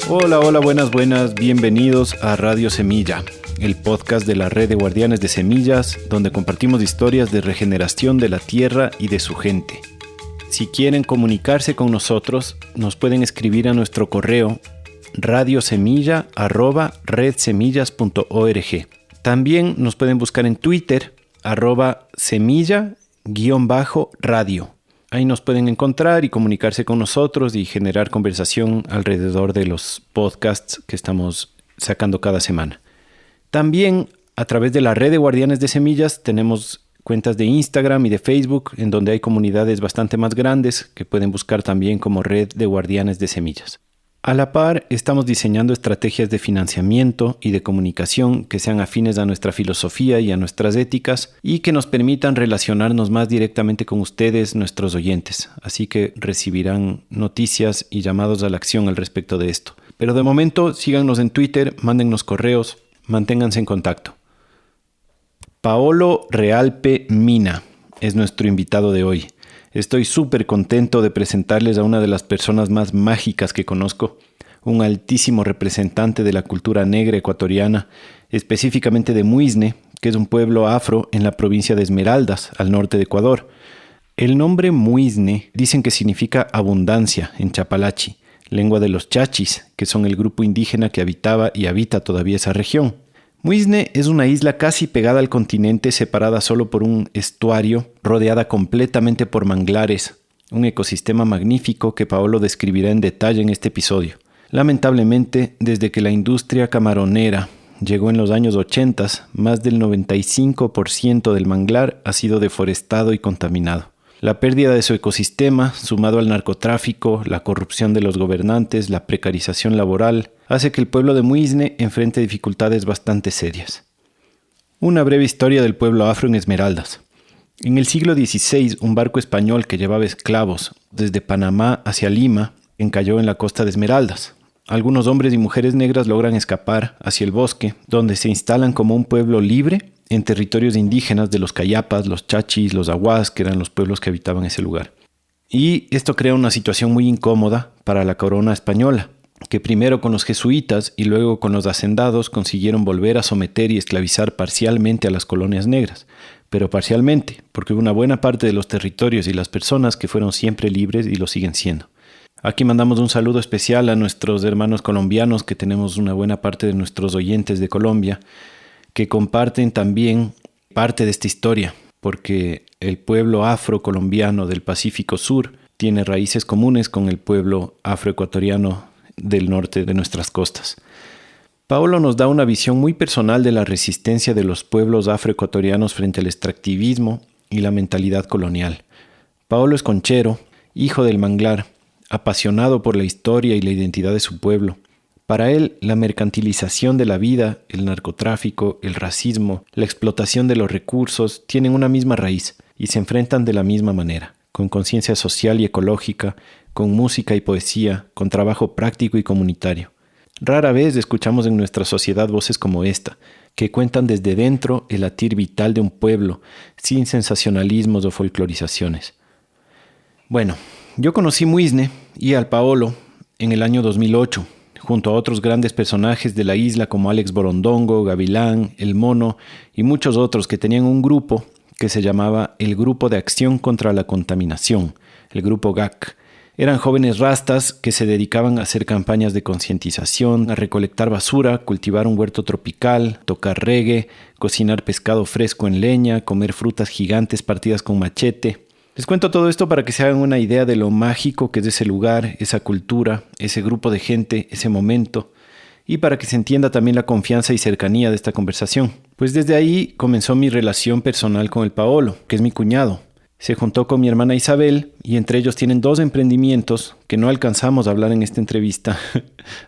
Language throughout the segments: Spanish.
Hola, hola, buenas, bienvenidos a Radio Semilla, el podcast de la red de guardianes de semillas, donde compartimos historias de regeneración de la tierra y de su gente. Si quieren comunicarse con nosotros, nos pueden escribir a nuestro correo radiosemilla@redsemillas.org. También nos pueden buscar en Twitter, @semilla_radio. Ahí nos pueden encontrar y comunicarse con nosotros y generar conversación alrededor de los podcasts que estamos sacando cada semana. También a través de la red de guardianes de semillas tenemos cuentas de Instagram y de Facebook en donde hay comunidades bastante más grandes que pueden buscar también como red de guardianes de semillas. A la par, estamos diseñando estrategias de financiamiento y de comunicación que sean afines a nuestra filosofía y a nuestras éticas y que nos permitan relacionarnos más directamente con ustedes, nuestros oyentes. Así que recibirán noticias y llamados a la acción al respecto de esto. Pero de momento, síganos en Twitter, mándennos correos, manténganse en contacto. Paolo Realpe Mina es nuestro invitado de hoy. Estoy súper contento de presentarles a una de las personas más mágicas que conozco, un altísimo representante de la cultura negra ecuatoriana, específicamente de Muisne, que es un pueblo afro en la provincia de Esmeraldas, al norte de Ecuador. El nombre Muisne dicen que significa abundancia en chapalachi, lengua de los chachis, que son el grupo indígena que habitaba y habita todavía esa región. Muisne es una isla casi pegada al continente, separada solo por un estuario, rodeada completamente por manglares, un ecosistema magnífico que Paolo describirá en detalle en este episodio. Lamentablemente, desde que la industria camaronera llegó en los años 80, más del 95% del manglar ha sido deforestado y contaminado. La pérdida de su ecosistema, sumado al narcotráfico, la corrupción de los gobernantes, la precarización laboral, hace que el pueblo de Muisne enfrente dificultades bastante serias. Una breve historia del pueblo afro en Esmeraldas. En el siglo XVI, un barco español que llevaba esclavos desde Panamá hacia Lima encalló en la costa de Esmeraldas. Algunos hombres y mujeres negras logran escapar hacia el bosque, donde se instalan como un pueblo libre en territorios indígenas de los Cayapas, los Chachis, los Aguas, que eran los pueblos que habitaban ese lugar. Y esto crea una situación muy incómoda para la corona española, que primero con los jesuitas y luego con los hacendados consiguieron volver a someter y esclavizar parcialmente a las colonias negras, pero parcialmente, porque hubo una buena parte de los territorios y las personas que fueron siempre libres y lo siguen siendo. Aquí mandamos un saludo especial a nuestros hermanos colombianos, que tenemos una buena parte de nuestros oyentes de Colombia, que comparten también parte de esta historia, porque el pueblo afrocolombiano del Pacífico Sur tiene raíces comunes con el pueblo afroecuatoriano del norte de nuestras costas. Paolo nos da una visión muy personal de la resistencia de los pueblos afroecuatorianos frente al extractivismo y la mentalidad colonial. Paolo es conchero, hijo del manglar, apasionado por la historia y la identidad de su pueblo. Para él, la mercantilización de la vida, el narcotráfico, el racismo, la explotación de los recursos tienen una misma raíz y se enfrentan de la misma manera, con conciencia social y ecológica, con música y poesía, con trabajo práctico y comunitario. Rara vez escuchamos en nuestra sociedad voces como esta, que cuentan desde dentro el latir vital de un pueblo, sin sensacionalismos o folclorizaciones. Bueno, yo conocí Muisne y al Paolo en el año 2008, junto a otros grandes personajes de la isla como Alex Borondongo, Gavilán, El Mono y muchos otros que tenían un grupo que se llamaba el Grupo de Acción contra la Contaminación, el Grupo GAC. Eran jóvenes rastas que se dedicaban a hacer campañas de concientización, a recolectar basura, cultivar un huerto tropical, tocar reggae, cocinar pescado fresco en leña, comer frutas gigantes partidas con machete. Les cuento todo esto para que se hagan una idea de lo mágico que es ese lugar, esa cultura, ese grupo de gente, ese momento, y para que se entienda también la confianza y cercanía de esta conversación. Pues desde ahí comenzó mi relación personal con el Paolo, que es mi cuñado. Se juntó con mi hermana Isabel y entre ellos tienen 2 emprendimientos que no alcanzamos a hablar en esta entrevista,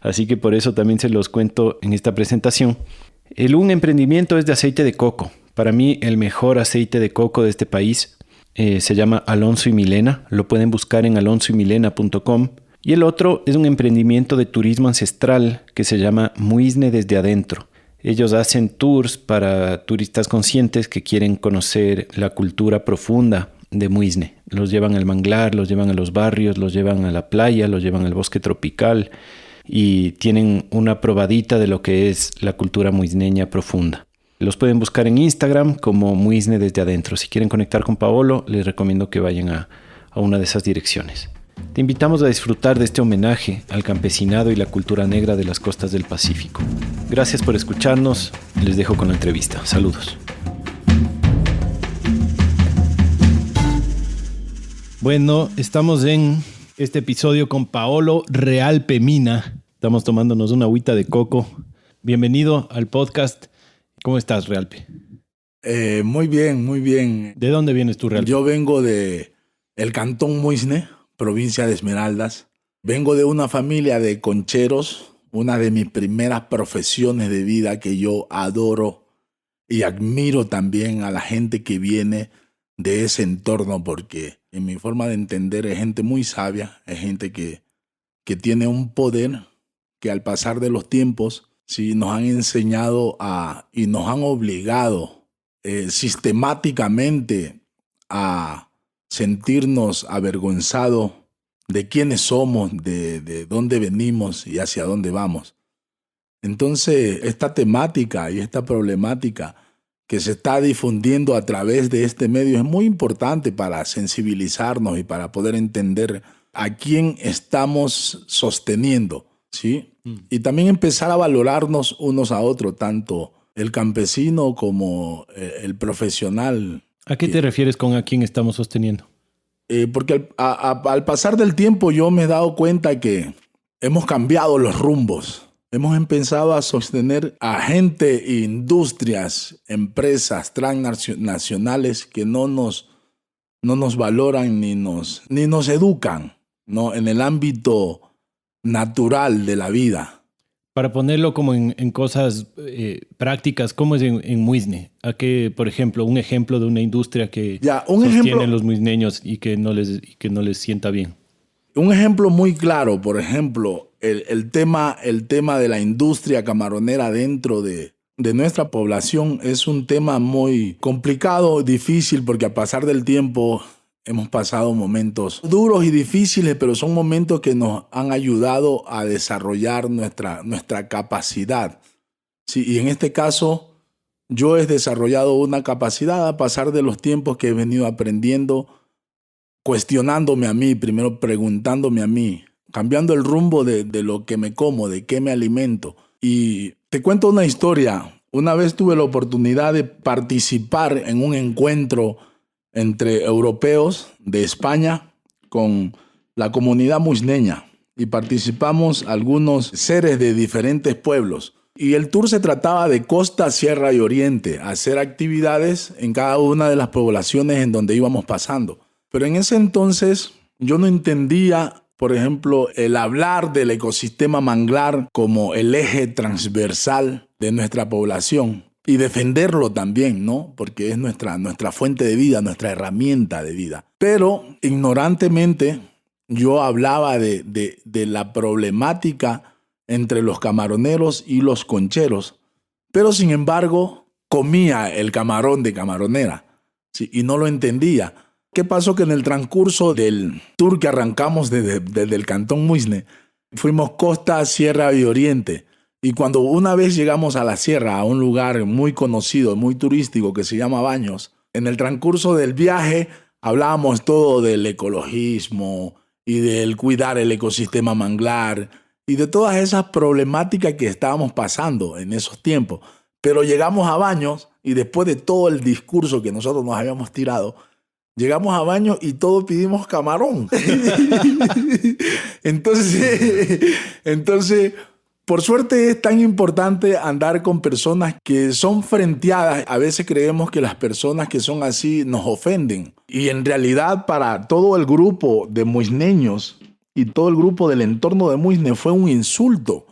así que por eso también se los cuento en esta presentación. Un emprendimiento es de aceite de coco. Para mí el mejor aceite de coco de este país. Se llama Alonso y Milena, lo pueden buscar en alonsoymilena.com. Y el otro es un emprendimiento de turismo ancestral que se llama Muisne desde adentro. Ellos hacen tours para turistas conscientes que quieren conocer la cultura profunda de Muisne. Los llevan al manglar, los llevan a los barrios, los llevan a la playa, los llevan al bosque tropical. y tienen una probadita de lo que es la cultura muisneña profunda. Los pueden buscar en Instagram como Muisne desde adentro. Si quieren conectar con Paolo, les recomiendo que vayan a una de esas direcciones. Te invitamos a disfrutar de este homenaje al campesinado y la cultura negra de las costas del Pacífico. Gracias por escucharnos. Les dejo con la entrevista. Saludos. Bueno, estamos en este episodio con Paolo Realpe Mina. Estamos tomándonos una agüita de coco. Bienvenido al podcast. ¿Cómo estás, Realpe? Muy bien, muy bien. ¿De dónde vienes tú, Realpe? Yo vengo de el Cantón Muisne, provincia de Esmeraldas. Vengo de una familia de concheros, una de mis primeras profesiones de vida que yo adoro y admiro también a la gente que viene de ese entorno, porque en mi forma de entender es gente muy sabia, es gente que tiene un poder que al pasar de los tiempos sí nos han enseñado y nos han obligado sistemáticamente a sentirnos avergonzados de quiénes somos, de dónde venimos y hacia dónde vamos. Entonces, esta temática y esta problemática que se está difundiendo a través de este medio es muy importante para sensibilizarnos y para poder entender a quién estamos sosteniendo, ¿sí? Y también empezar a valorarnos unos a otros, tanto el campesino como el profesional. ¿A qué te refieres con a quién estamos sosteniendo? Porque al pasar del tiempo yo me he dado cuenta que hemos cambiado los rumbos. Hemos empezado a sostener a gente, industrias, empresas transnacionales que no nos valoran ni nos educan, ¿no? En el ámbito natural de la vida. Para ponerlo como en cosas prácticas, ¿cómo es en Muisne? ¿A qué, por ejemplo, un ejemplo de una industria que sostienen los muisneños y que no les sienta bien? Un ejemplo muy claro, por ejemplo, el tema de la industria camaronera dentro de nuestra población es un tema muy complicado, difícil, porque al pasar del tiempo hemos pasado momentos duros y difíciles, pero son momentos que nos han ayudado a desarrollar nuestra capacidad. Sí, y en este caso, yo he desarrollado una capacidad a pasar de los tiempos que he venido aprendiendo, cuestionándome a mí, primero preguntándome a mí, cambiando el rumbo de lo que me como, de qué me alimento. Y te cuento una historia. Una vez tuve la oportunidad de participar en un encuentro entre europeos de España con la comunidad muisneña y participamos algunos seres de diferentes pueblos. Y el tour se trataba de costa, sierra y oriente, hacer actividades en cada una de las poblaciones en donde íbamos pasando. Pero en ese entonces yo no entendía, por ejemplo, el hablar del ecosistema manglar como el eje transversal de nuestra población. Y defenderlo también, ¿no? Porque es nuestra fuente de vida, nuestra herramienta de vida. Pero ignorantemente yo hablaba de la problemática entre los camaroneros y los concheros. Pero sin embargo comía el camarón de camaronera, ¿sí? Y no lo entendía. ¿Qué pasó? Que en el transcurso del tour que arrancamos desde el Cantón Muisne, fuimos costa, sierra y oriente. Y cuando una vez llegamos a la sierra, a un lugar muy conocido, muy turístico que se llama Baños, en el transcurso del viaje hablábamos todo del ecologismo y del cuidar el ecosistema manglar y de todas esas problemáticas que estábamos pasando en esos tiempos. Pero llegamos a Baños y después de todo el discurso que nosotros nos habíamos tirado, llegamos a Baños y todos pedimos camarón. Entonces, por suerte es tan importante andar con personas que son frenteadas. A veces creemos que las personas que son así nos ofenden. Y en realidad para todo el grupo de muisneños y todo el grupo del entorno de Muisne fue un insulto.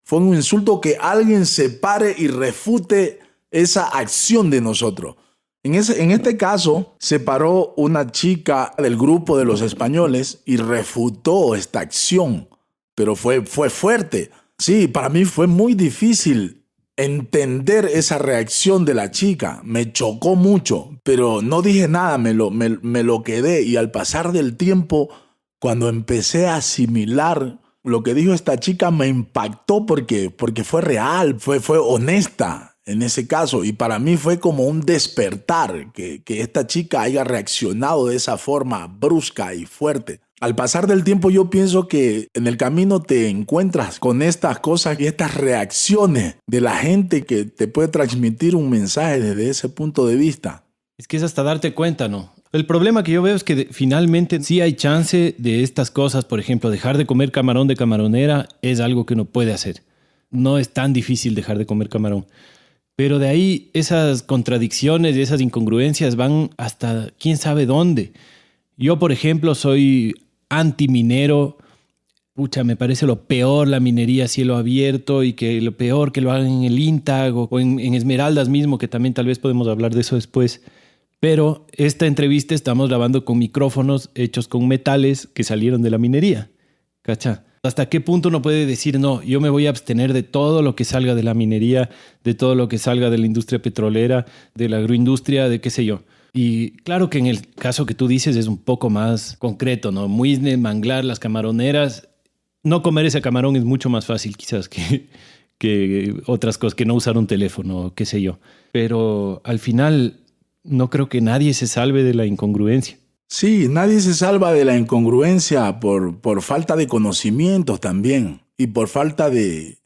Fue un insulto que alguien se pare y refute esa acción de nosotros. En este caso se paró una chica del grupo de los españoles y refutó esta acción. Pero fue fuerte. Sí, para mí fue muy difícil entender esa reacción de la chica. Me chocó mucho, pero no dije nada, me lo quedé. Y al pasar del tiempo, cuando empecé a asimilar Lo que dijo esta chica me impactó porque fue real, fue honesta en ese caso. Y para mí fue como un despertar que esta chica haya reaccionado de esa forma brusca y fuerte. Al pasar del tiempo yo pienso que en el camino te encuentras con estas cosas y estas reacciones de la gente que te puede transmitir un mensaje desde ese punto de vista. Es que es hasta darte cuenta, ¿no? El problema que yo veo es que finalmente sí hay chance de estas cosas. Por ejemplo, dejar de comer camarón de camaronera es algo que uno puede hacer. No es tan difícil dejar de comer camarón. Pero de ahí esas contradicciones y esas incongruencias van hasta quién sabe dónde. Yo, por ejemplo, soy antiminero. Pucha, me parece lo peor la minería a cielo abierto y que lo peor que lo hagan en el INTAG o en Esmeraldas mismo, que también tal vez podemos hablar de eso después. Pero esta entrevista estamos grabando con micrófonos hechos con metales que salieron de la minería. ¿Cacha? ¿Hasta qué punto uno puede decir, no, yo me voy a abstener de todo lo que salga de la minería, de todo lo que salga de la industria petrolera, de la agroindustria, de qué sé yo? Y claro que en el caso que tú dices es un poco más concreto, ¿no? Muisne, manglar, las camaroneras. No comer ese camarón es mucho más fácil quizás que otras cosas, que no usar un teléfono, qué sé yo. Pero al final no creo que nadie se salve de la incongruencia. Sí, nadie se salva de la incongruencia por falta de conocimientos también y por falta de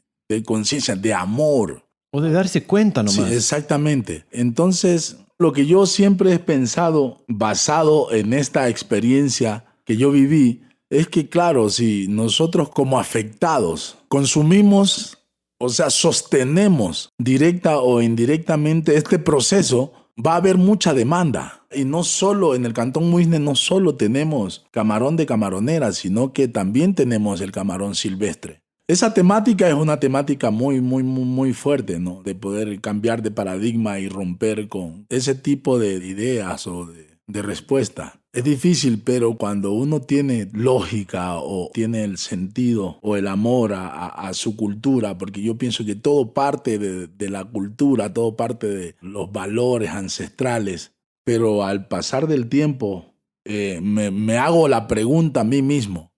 conciencia, de amor. O de darse cuenta nomás. Sí, exactamente. Entonces, lo que yo siempre he pensado, basado en esta experiencia que yo viví, es que, claro, si nosotros como afectados consumimos, o sea, sostenemos directa o indirectamente este proceso, va a haber mucha demanda. Y no solo en el Cantón Muisne, no solo tenemos camarón de camaronera, sino que también tenemos el camarón silvestre. Esa temática es una temática muy fuerte, ¿no? De poder cambiar de paradigma y romper con ese tipo de ideas o de respuesta. Es difícil, pero cuando uno tiene lógica o tiene el sentido o el amor a su cultura, porque yo pienso que todo parte de la cultura, todo parte de los valores ancestrales, pero al pasar del tiempo me hago la pregunta a mí mismo,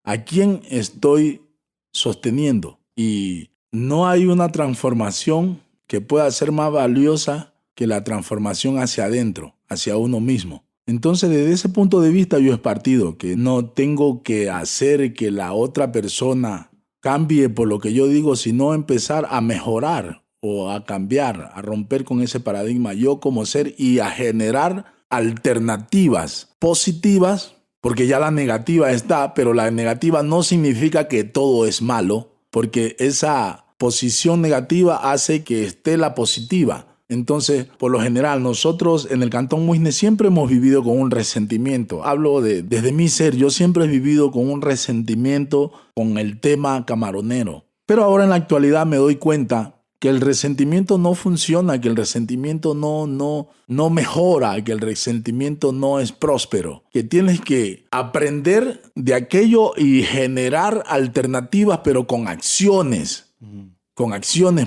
¿a quién estoy sosteniendo? Y no hay una transformación que pueda ser más valiosa que la transformación hacia adentro, hacia uno mismo. Entonces, desde ese punto de vista yo he partido, que no tengo que hacer que la otra persona cambie por lo que yo digo, sino empezar a mejorar o a cambiar, a romper con ese paradigma yo como ser y a generar alternativas positivas, porque ya la negativa está, pero la negativa no significa que todo es malo, porque esa posición negativa hace que esté la positiva. Entonces, por lo general, nosotros en el Cantón Muisne siempre hemos vivido con un resentimiento. Hablo desde mi ser, yo siempre he vivido con un resentimiento con el tema camaronero. Pero ahora en la actualidad me doy cuenta que el resentimiento no funciona, que el resentimiento no mejora, que el resentimiento no es próspero, que tienes que aprender de aquello y generar alternativas, pero con acciones,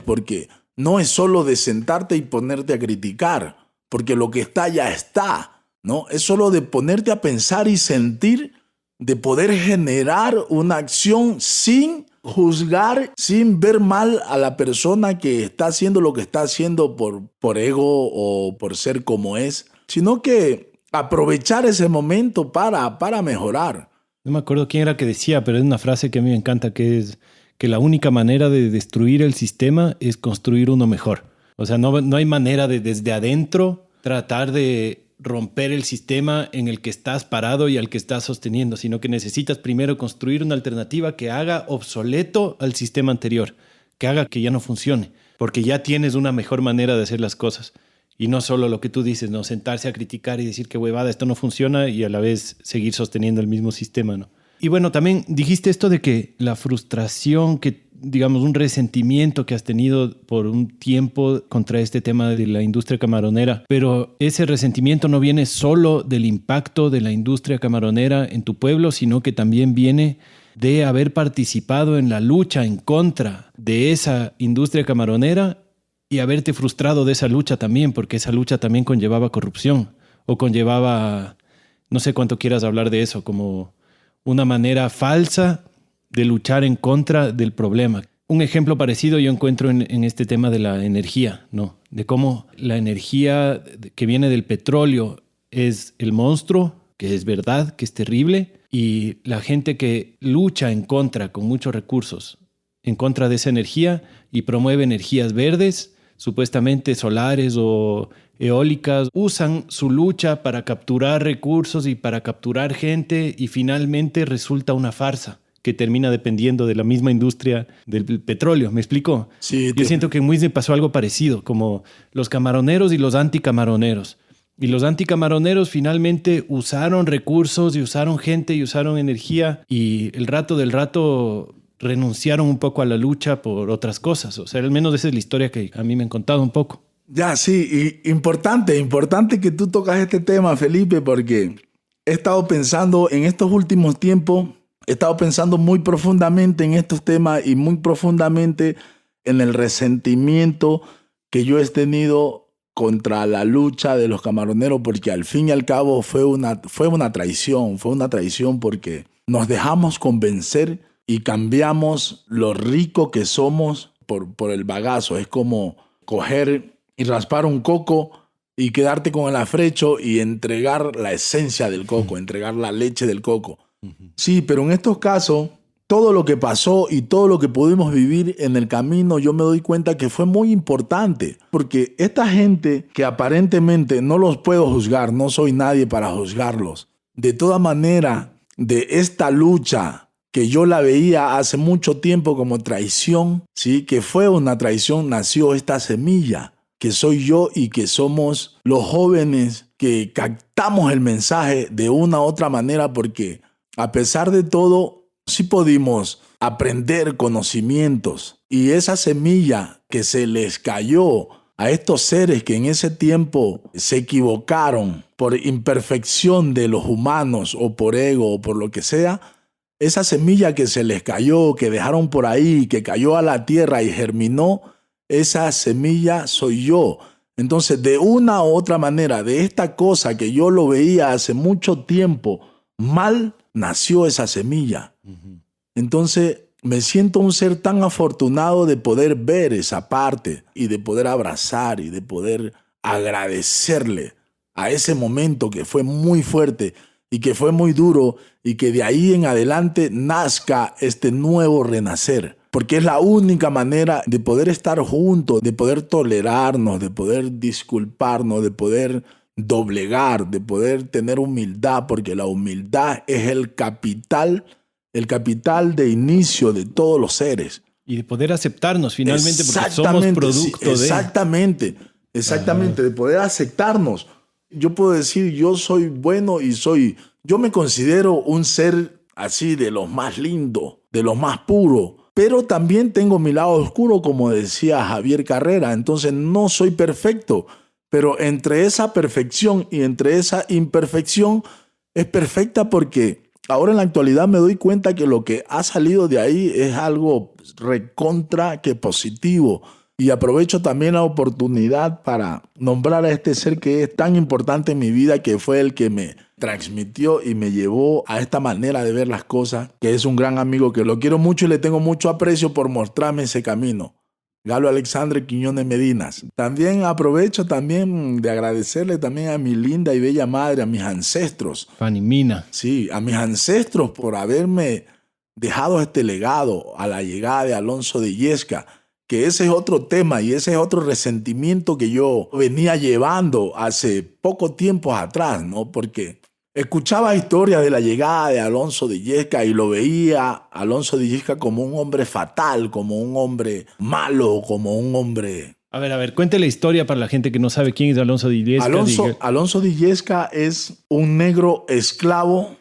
porque no es solo de sentarte y ponerte a criticar, porque lo que está ya está, ¿no? Es solo de ponerte a pensar y sentir, de poder generar una acción sin juzgar, sin ver mal a la persona que está haciendo lo que está haciendo por ego o por ser como es, sino que aprovechar ese momento para mejorar. No me acuerdo quién era que decía, pero es una frase que a mí me encanta, que es que la única manera de destruir el sistema es construir uno mejor. O sea, no hay manera de desde adentro tratar de romper el sistema en el que estás parado y al que estás sosteniendo, sino que necesitas primero construir una alternativa que haga obsoleto al sistema anterior, que haga que ya no funcione, porque ya tienes una mejor manera de hacer las cosas. Y no solo lo que tú dices, ¿no? Sentarse a criticar y decir que huevada, esto no funciona y a la vez seguir sosteniendo el mismo sistema, ¿no? Y bueno, también dijiste esto de que la frustración, que digamos un resentimiento que has tenido por un tiempo contra este tema de la industria camaronera, pero ese resentimiento no viene solo del impacto de la industria camaronera en tu pueblo, sino que también viene de haber participado en la lucha en contra de esa industria camaronera y haberte frustrado de esa lucha también, porque esa lucha también conllevaba corrupción o conllevaba, no sé cuánto quieras hablar de eso, como una manera falsa de luchar en contra del problema. Un ejemplo parecido yo encuentro en este tema de la energía, ¿no? De cómo la energía que viene del petróleo es el monstruo, que es verdad, que es terrible, y la gente que lucha en contra, con muchos recursos, en contra de esa energía y promueve energías verdes, supuestamente solares o eólicas, usan su lucha para capturar recursos y para capturar gente y finalmente resulta una farsa que termina dependiendo de la misma industria del petróleo. ¿Me explico? Sí, Yo siento que en Muisne pasó algo parecido, como los camaroneros y los anticamaroneros. Y los anticamaroneros finalmente usaron recursos y usaron gente y usaron energía y el rato del rato renunciaron un poco a la lucha por otras cosas. O sea, al menos esa es la historia que a mí me han contado un poco. Ya, sí, y importante que tú tocas este tema, Felipe, porque he estado pensando en estos últimos tiempos, he estado pensando muy profundamente en estos temas y muy profundamente en el resentimiento que yo he tenido contra la lucha de los camaroneros, porque al fin y al cabo fue una traición porque nos dejamos convencer y cambiamos lo rico que somos por el bagazo. Es como coger y raspar un coco y quedarte con el afrecho y entregar la esencia del coco, entregar la leche del coco. Sí, pero en estos casos, todo lo que pasó y todo lo que pudimos vivir en el camino, yo me doy cuenta que fue muy importante. Porque esta gente que aparentemente no los puedo juzgar, no soy nadie para juzgarlos. De toda manera, de esta lucha que yo la veía hace mucho tiempo como traición, ¿sí? Que fue una traición, nació esta semilla, que soy yo y que somos los jóvenes que captamos el mensaje de una u otra manera, porque a pesar de todo, sí pudimos aprender conocimientos. Y esa semilla que se les cayó a estos seres que en ese tiempo se equivocaron por imperfección de los humanos o por ego o por lo que sea, esa semilla que se les cayó, que dejaron por ahí, que cayó a la tierra y germinó, esa semilla soy yo. Entonces, de una u otra manera, de esta cosa que yo lo veía hace mucho tiempo mal, nació esa semilla. Entonces, me siento un ser tan afortunado de poder ver esa parte y de poder abrazar y de poder agradecerle a ese momento que fue muy fuerte y que fue muy duro y que de ahí en adelante nazca este nuevo renacer. Porque es la única manera de poder estar juntos, de poder tolerarnos, de poder disculparnos, de poder doblegar, de poder tener humildad, porque la humildad es el capital de inicio de todos los seres. Y de poder aceptarnos finalmente, porque somos producto de... Exactamente, de poder aceptarnos. Yo puedo decir, yo soy bueno y yo me considero un ser así de los más lindos, de los más puros, pero también tengo mi lado oscuro, como decía Javier Carrera, entonces no soy perfecto, pero entre esa perfección y entre esa imperfección es perfecta, porque ahora en la actualidad me doy cuenta que lo que ha salido de ahí es algo recontra que positivo. Y aprovecho también la oportunidad para nombrar a este ser que es tan importante en mi vida, que fue el que me transmitió y me llevó a esta manera de ver las cosas, que es un gran amigo que lo quiero mucho y le tengo mucho aprecio por mostrarme ese camino. Galo Alexandre Quiñones Medinas. También aprovecho también de agradecerle también a mi linda y bella madre, a mis ancestros. Fanny Mina. Sí, a mis ancestros por haberme dejado este legado a la llegada de Alonso de Illesca, que ese es otro tema y ese es otro resentimiento que yo venía llevando hace poco tiempo atrás, ¿no? Porque escuchaba historias de la llegada de Alonso de Illesca y lo veía Alonso de Illesca como un hombre fatal, como un hombre malo, como un hombre... A ver, cuente la historia para la gente que no sabe quién es Alonso de Illesca. Alonso de Illesca es un negro esclavo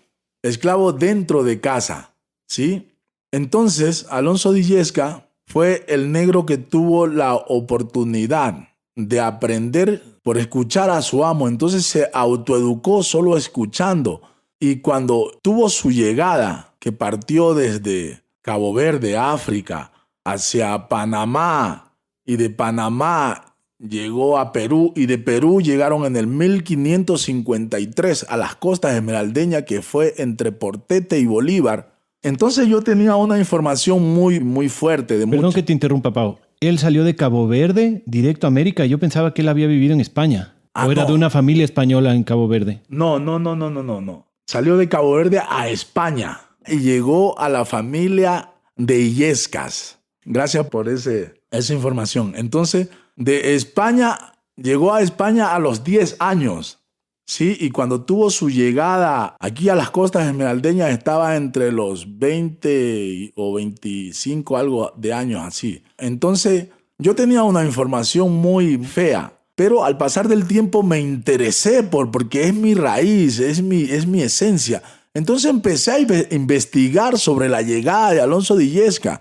dentro de casa, ¿sí? Entonces, Alonso de Illesca fue el negro que tuvo la oportunidad de aprender por escuchar a su amo. Entonces se autoeducó solo escuchando. Y cuando tuvo su llegada, que partió desde Cabo Verde, África, hacia Panamá, y de Panamá llegó a Perú, y de Perú llegaron en el 1553 a las costas esmeraldeñas, que fue entre Portete y Bolívar. Entonces yo tenía una información muy, muy fuerte. Perdón que te interrumpa, Pau. Él salió de Cabo Verde directo a América. Yo pensaba que él había vivido en España. ¿O era no. de una familia española en Cabo Verde? No. Salió de Cabo Verde a España y llegó a la familia de Illescas. Gracias por esa información. Entonces, de España, llegó a España a los 10 años. Sí, y cuando tuvo su llegada aquí a las costas esmeraldeñas estaba entre los 20 o 25 algo de años así. Entonces yo tenía una información muy fea, pero al pasar del tiempo me interesé porque es mi raíz, es mi esencia. Entonces empecé a investigar sobre la llegada de Alonso de Illescas.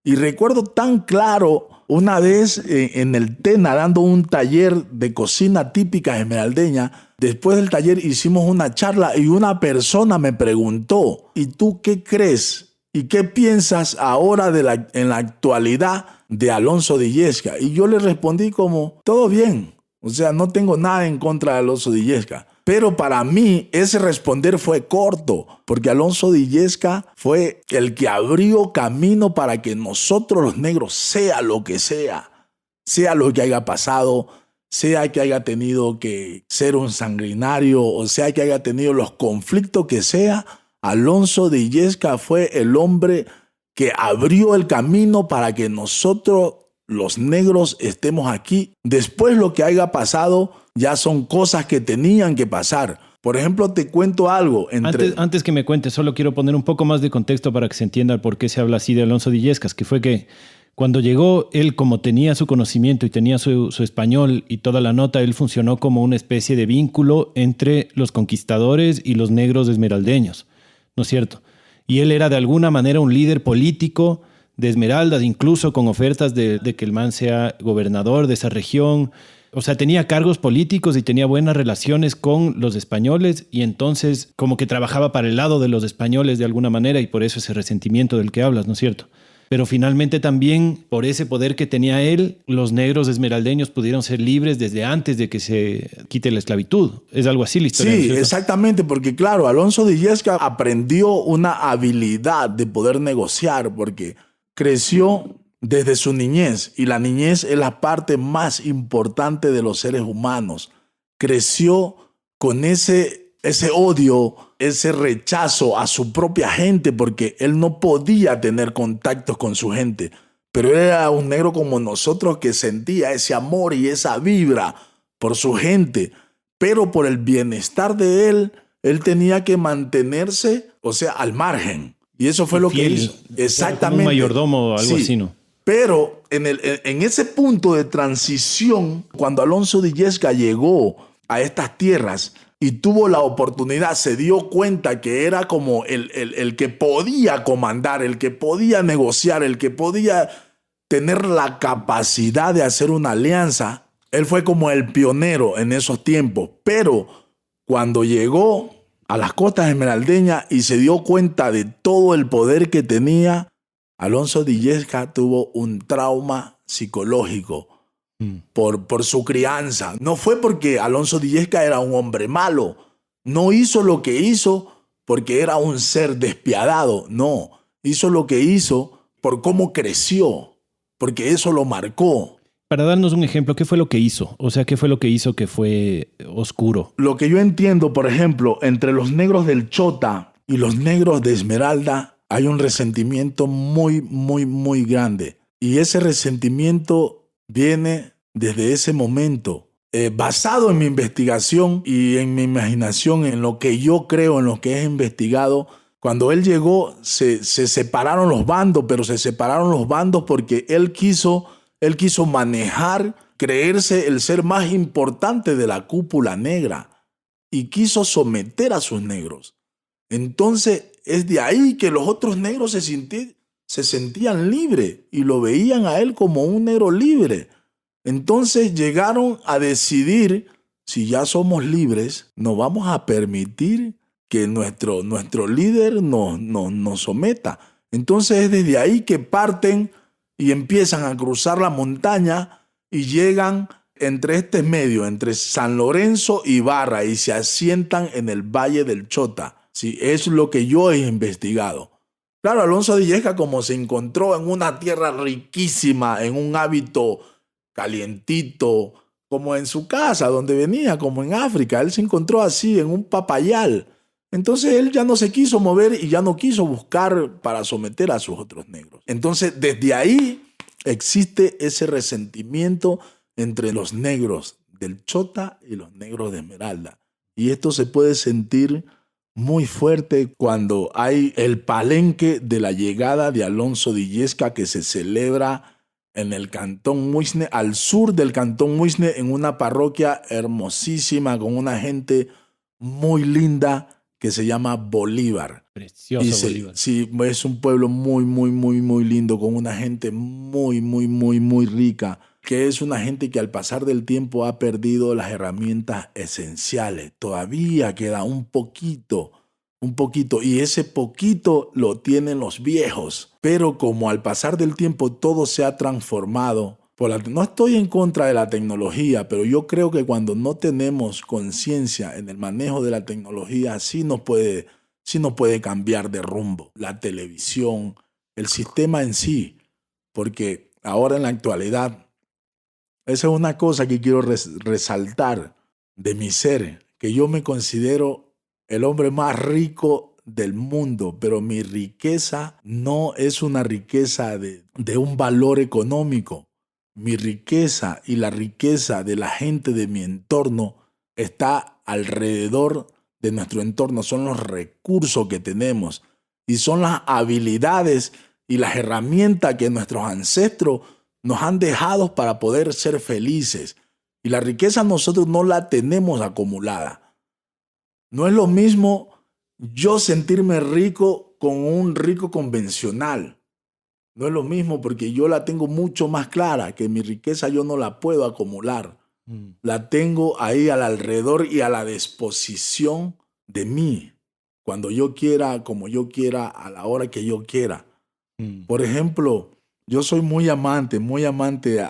Y recuerdo tan claro una vez en el Tena dando un taller de cocina típica esmeraldeña. Después del taller hicimos una charla y una persona me preguntó, ¿y tú qué crees? ¿Y qué piensas ahora en la actualidad de Alonso de Illescas? Y yo le respondí como, todo bien. O sea, no tengo nada en contra de Alonso de Illescas. Pero para mí ese responder fue corto, porque Alonso de Illescas fue el que abrió camino para que nosotros los negros, sea lo que sea lo que haya pasado, sea que haya tenido que ser un sanguinario, o sea que haya tenido los conflictos que sea, Alonso de Illescas fue el hombre que abrió el camino para que nosotros, los negros, estemos aquí. Después lo que haya pasado ya son cosas que tenían que pasar. Por ejemplo, te cuento algo. Antes que me cuentes, solo quiero poner un poco más de contexto para que se entienda por qué se habla así de Alonso de Illescas, que fue que cuando llegó, él como tenía su conocimiento y tenía su español y toda la nota, él funcionó como una especie de vínculo entre los conquistadores y los negros esmeraldeños, ¿no es cierto? Y él era de alguna manera un líder político de Esmeraldas, incluso con ofertas de que el man sea gobernador de esa región. O sea, tenía cargos políticos y tenía buenas relaciones con los españoles y entonces como que trabajaba para el lado de los españoles de alguna manera y por eso ese resentimiento del que hablas, ¿no es cierto? Pero finalmente también por ese poder que tenía él, los negros esmeraldeños pudieron ser libres desde antes de que se quite la esclavitud. Es algo así la historia. Sí, exactamente, porque claro, Alonso de Illescas aprendió una habilidad de poder negociar porque creció desde su niñez, y la niñez es la parte más importante de los seres humanos. Creció con ese odio, ese rechazo a su propia gente, porque él no podía tener contactos con su gente. Pero él era un negro como nosotros que sentía ese amor y esa vibra por su gente. Pero por el bienestar de él tenía que mantenerse, o sea, al margen. Y eso fue lo que hizo. Exactamente. Como un mayordomo o algo así, ¿no? Pero en ese punto de transición, cuando Alonso de Illescas llegó a estas tierras y tuvo la oportunidad, se dio cuenta que era como el que podía comandar, el que podía negociar, el que podía tener la capacidad de hacer una alianza. Él fue como el pionero en esos tiempos. Pero cuando llegó a las costas esmeraldeñas y se dio cuenta de todo el poder que tenía, Alonso de Illescas tuvo un trauma psicológico por su crianza. No fue porque Alonso de Illescas era un hombre malo. No hizo lo que hizo porque era un ser despiadado. No, hizo lo que hizo por cómo creció, porque eso lo marcó. Para darnos un ejemplo, ¿qué fue lo que hizo? O sea, ¿qué fue lo que hizo que fue oscuro? Lo que yo entiendo, por ejemplo, entre los negros del Chota y los negros de Esmeralda, hay un resentimiento muy, muy, muy grande. Y ese resentimiento viene desde ese momento. Basado en mi investigación y en mi imaginación, en lo que yo creo, en lo que he investigado, cuando él llegó se separaron los bandos, pero se separaron los bandos porque él quiso manejar, creerse el ser más importante de la cúpula negra y quiso someter a sus negros. Entonces es de ahí que los otros negros se sentían libres y lo veían a él como un negro libre. Entonces llegaron a decidir, si ya somos libres, no vamos a permitir que nuestro líder nos someta. Entonces es desde ahí que parten y empiezan a cruzar la montaña y llegan entre este medio, entre San Lorenzo y Barra, y se asientan en el Valle del Chota. Sí, es lo que yo he investigado. Claro, Alonso de Illescas, como se encontró en una tierra riquísima, en un hábito calientito, como en su casa, donde venía, como en África, él se encontró así, en un papayal. Entonces él ya no se quiso mover y ya no quiso buscar para someter a sus otros negros. Entonces desde ahí existe ese resentimiento entre los negros del Chota y los negros de Esmeralda. Y esto se puede sentir muy fuerte cuando hay el palenque de la llegada de Alonso de Illescas, que se celebra en el Cantón Muisne, al sur del Cantón Muisne, en una parroquia hermosísima con una gente muy linda que se llama Bolívar. Precioso Bolívar. Sí, es un pueblo muy, muy, muy, muy lindo, con una gente muy, muy, muy, muy rica, que es una gente que al pasar del tiempo ha perdido las herramientas esenciales. Todavía queda un poquito, y ese poquito lo tienen los viejos. Pero como al pasar del tiempo todo se ha transformado, no estoy en contra de la tecnología, pero yo creo que cuando no tenemos conciencia en el manejo de la tecnología, sí nos puede cambiar de rumbo. La televisión, el sistema en sí, porque ahora en la actualidad, esa es una cosa que quiero resaltar de mi ser, que yo me considero el hombre más rico del mundo, pero mi riqueza no es una riqueza de un valor económico. Mi riqueza y la riqueza de la gente de mi entorno está alrededor de nuestro entorno, son los recursos que tenemos y son las habilidades y las herramientas que nuestros ancestros nos han dejado para poder ser felices. Y la riqueza nosotros no la tenemos acumulada. No es lo mismo yo sentirme rico con un rico convencional. No es lo mismo porque yo la tengo mucho más clara, que mi riqueza yo no la puedo acumular. La tengo ahí al alrededor y a la disposición de mí, cuando yo quiera, como yo quiera, a la hora que yo quiera. Por ejemplo, yo soy muy amante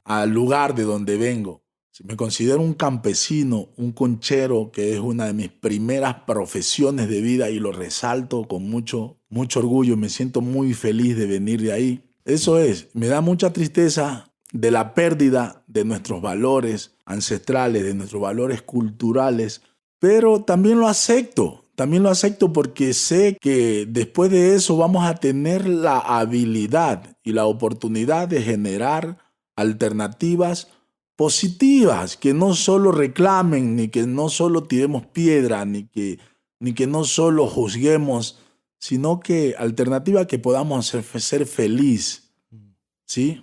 al lugar de donde vengo. Me considero un campesino, un conchero, que es una de mis primeras profesiones de vida y lo resalto con mucho, mucho orgullo. Me siento muy feliz de venir de ahí. Eso es, me da mucha tristeza de la pérdida de nuestros valores ancestrales, de nuestros valores culturales, pero también lo acepto porque sé que después de eso vamos a tener la habilidad y la oportunidad de generar alternativas positivas, que no solo reclamen, ni que no solo tiremos piedra, ni que no solo juzguemos, sino que alternativa que podamos ser feliz, ¿sí?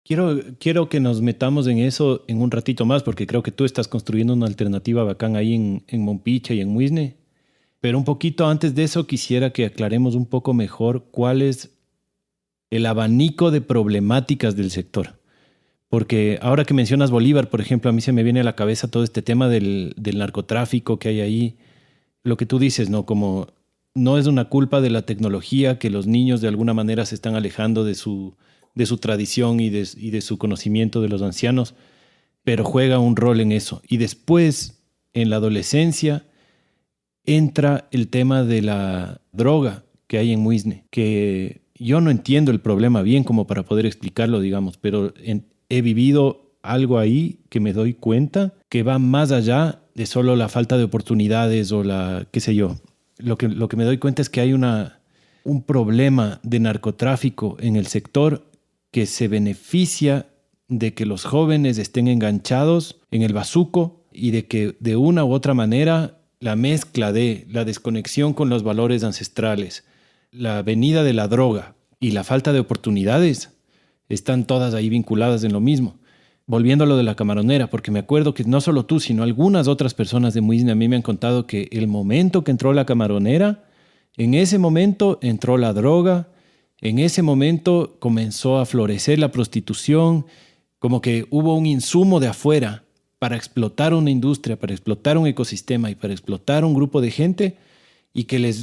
Quiero que nos metamos en eso en un ratito más, porque creo que tú estás construyendo una alternativa bacán ahí en Mompiche y en Muisne. Pero un poquito antes de eso quisiera que aclaremos un poco mejor cuál es el abanico de problemáticas del sector. Porque ahora que mencionas Bolívar, por ejemplo, a mí se me viene a la cabeza todo este tema del narcotráfico que hay ahí. Lo que tú dices, ¿no? Como no es una culpa de la tecnología que los niños de alguna manera se están alejando de su tradición y de su conocimiento de los ancianos, pero juega un rol en eso. Y después, en la adolescencia, entra el tema de la droga que hay en Muisne, que yo no entiendo el problema bien como para poder explicarlo, digamos, pero he vivido algo ahí que me doy cuenta que va más allá de solo la falta de oportunidades o qué sé yo. Lo que me doy cuenta es que hay un problema de narcotráfico en el sector que se beneficia de que los jóvenes estén enganchados en el bazuco y de que de una u otra manera la mezcla de la desconexión con los valores ancestrales, la venida de la droga y la falta de oportunidades están todas ahí vinculadas en lo mismo. Volviendo a lo de la camaronera, porque me acuerdo que no solo tú, sino algunas otras personas de Muisne a mí me han contado que el momento que entró la camaronera, en ese momento entró la droga, en ese momento comenzó a florecer la prostitución, como que hubo un insumo de afuera para explotar una industria, para explotar un ecosistema y para explotar un grupo de gente y que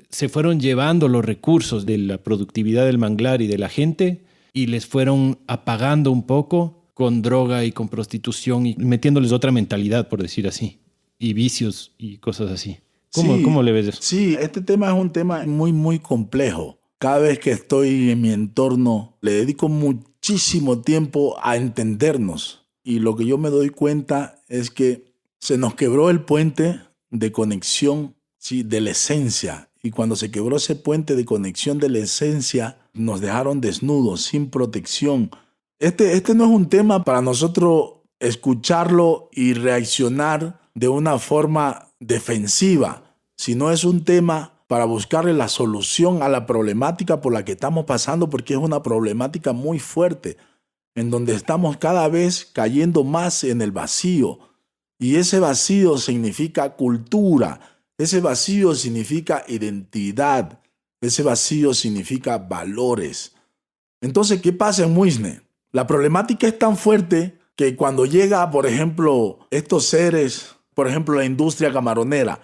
se fueron llevando los recursos de la productividad del manglar y de la gente y les fueron apagando un poco con droga y con prostitución y metiéndoles otra mentalidad, por decir así, y vicios y cosas así. ¿Cómo le ves eso? Sí, este tema es un tema muy, muy complejo. cada vez que estoy en mi entorno, le dedico muchísimo tiempo a entendernos. Y lo que yo me doy cuenta es que se nos quebró el puente de conexión, sí, de la esencia. Y cuando se quebró ese puente de conexión de la esencia, nos dejaron desnudos, sin protección. Este no es un tema para nosotros escucharlo y reaccionar de una forma defensiva, sino es un tema para buscarle la solución a la problemática por la que estamos pasando, porque es una problemática muy fuerte, en donde estamos cada vez cayendo más en el vacío. Y ese vacío significa cultura, ese vacío significa identidad, ese vacío significa valores. Entonces, ¿qué pasa en Muisne? La problemática es tan fuerte que cuando llega, por ejemplo, estos seres, por ejemplo, la industria camaronera,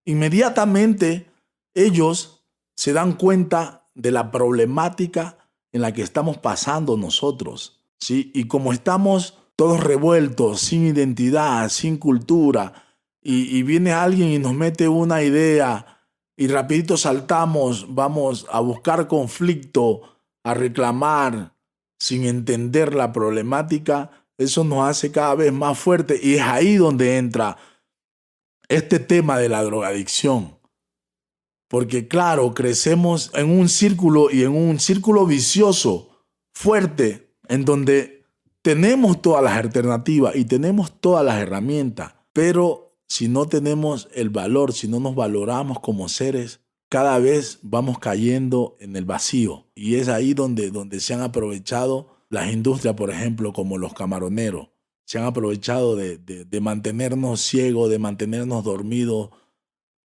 inmediatamente ellos se dan cuenta de la problemática en la que estamos pasando nosotros, ¿sí? Y como estamos todos revueltos, sin identidad, sin cultura, y viene alguien y nos mete una idea y rapidito saltamos, vamos a buscar conflicto, a reclamar, sin entender la problemática, eso nos hace cada vez más fuerte. Y es ahí donde entra este tema de la drogadicción. Porque claro, crecemos en un círculo y en un círculo vicioso fuerte en donde tenemos todas las alternativas y tenemos todas las herramientas, pero si no tenemos el valor, si no nos valoramos como seres, cada vez vamos cayendo en el vacío. Y es ahí donde se han aprovechado las industrias, por ejemplo, como los camaroneros. Se han aprovechado de mantenernos ciegos, de mantenernos dormidos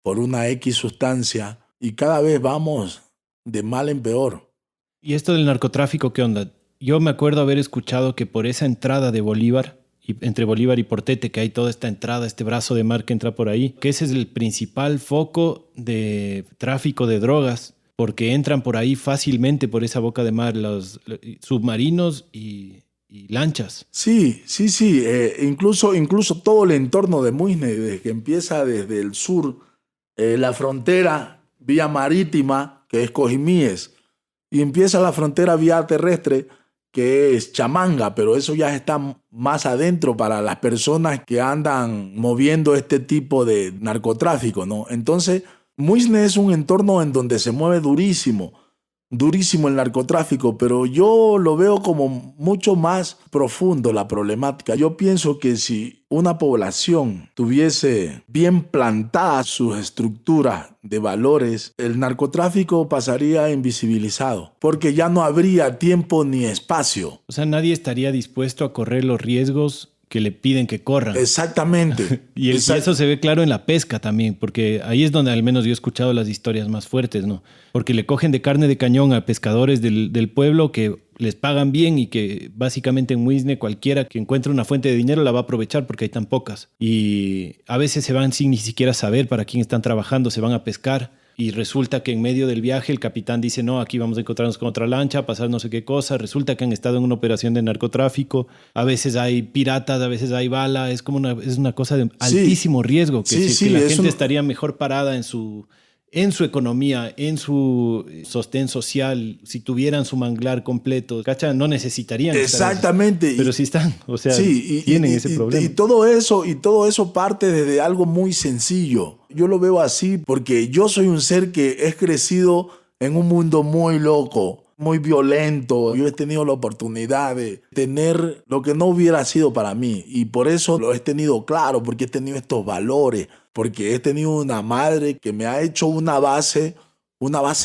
por una X sustancia, y cada vez vamos de mal en peor. ¿Y esto del narcotráfico qué onda? Yo me acuerdo haber escuchado que por esa entrada de Bolívar, entre Bolívar y Portete, que hay toda esta entrada, este brazo de mar que entra por ahí, que ese es el principal foco de tráfico de drogas, porque entran por ahí fácilmente por esa boca de mar los submarinos y lanchas. Sí. Incluso todo el entorno de Muisne, desde que empieza desde el sur, la frontera vía marítima, que es Cojimíes, y empieza la frontera vía terrestre, que es Chamanga, pero eso ya está más adentro para las personas que andan moviendo este tipo de narcotráfico, ¿no? Entonces, Muisne es un entorno en donde se mueve durísimo el narcotráfico, pero yo lo veo como mucho más profundo la problemática. Yo pienso que si una población tuviese bien plantadas sus estructuras de valores, el narcotráfico pasaría invisibilizado, porque ya no habría tiempo ni espacio. O sea, nadie estaría dispuesto a correr los riesgos que le piden que corran. Exactamente. Y eso se ve claro en la pesca también, porque ahí es donde al menos yo he escuchado las historias más fuertes, ¿no? Porque le cogen de carne de cañón a pescadores del pueblo que les pagan bien y que básicamente en Muisne cualquiera que encuentre una fuente de dinero la va a aprovechar porque hay tan pocas. Y a veces se van sin ni siquiera saber para quién están trabajando, se van a pescar. Y resulta que en medio del viaje el capitán dice, no, aquí vamos a encontrarnos con otra lancha, pasar no sé qué cosa. Resulta que han estado en una operación de narcotráfico. A veces hay piratas, a veces hay bala. Es como es una cosa de altísimo riesgo. Que la gente estaría mejor parada en su economía, en su sostén social, si tuvieran su manglar completo, ¿cacha? No necesitarían. Exactamente. Pero sí están, o sea, tienen ese problema. Y todo eso parte desde algo muy sencillo. Yo lo veo así porque yo soy un ser que he crecido en un mundo muy loco, muy violento. Yo he tenido la oportunidad de tener lo que no hubiera sido para mí y por eso lo he tenido claro, porque he tenido estos valores, porque he tenido una madre que me ha hecho una base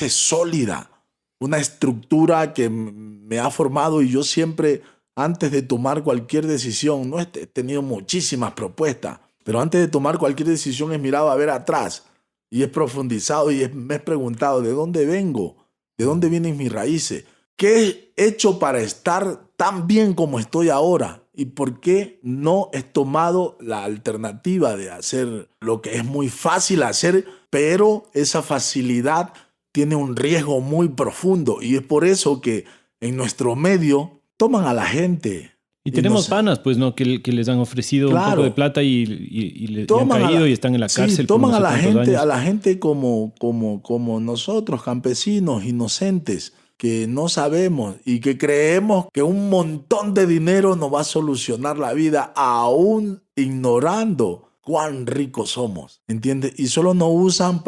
sólida, una estructura que me ha formado, y yo siempre, antes de tomar cualquier decisión, no he tenido muchísimas propuestas, pero antes de tomar cualquier decisión he mirado a ver atrás y he profundizado y me he preguntado ¿de dónde vengo? ¿De dónde vienen mis raíces? ¿Qué he hecho para estar tan bien como estoy ahora? ¿Y por qué no he tomado la alternativa de hacer lo que es muy fácil hacer, pero esa facilidad tiene un riesgo muy profundo? Y es por eso que en nuestro medio toman a la gente Y Y no tenemos sé. panas, pues, ¿no? Que les han ofrecido un Claro. poco de plata y han Toman a caído la, y están en la sí, cárcel por toman no sé cuántos a años. la gente como nosotros, campesinos, inocentes, que no sabemos y que creemos que un montón de dinero nos va a solucionar la vida, aún ignorando cuán ricos somos, ¿entiendes? Y solo nos usan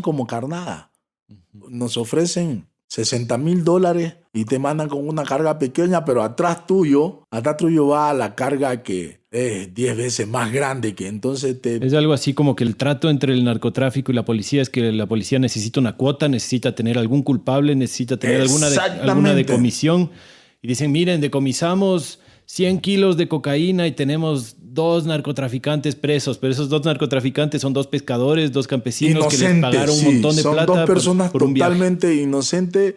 como carnada. Nos ofrecen $60,000 y te mandan con una carga pequeña, pero atrás tuyo va la carga que es 10 veces más grande, que entonces te... Es algo así como que el trato entre el narcotráfico y la policía es que la policía necesita una cuota, necesita tener algún culpable, necesita tener alguna Exactamente. decomisión. Y dicen, miren, decomisamos 100 kilos de cocaína y tenemos 2 narcotraficantes presos, pero esos 2 narcotraficantes son 2 pescadores, 2 campesinos que les Inocentes, pagaron un sí. montón de Son dos plata personas por un viaje. totalmente inocentes.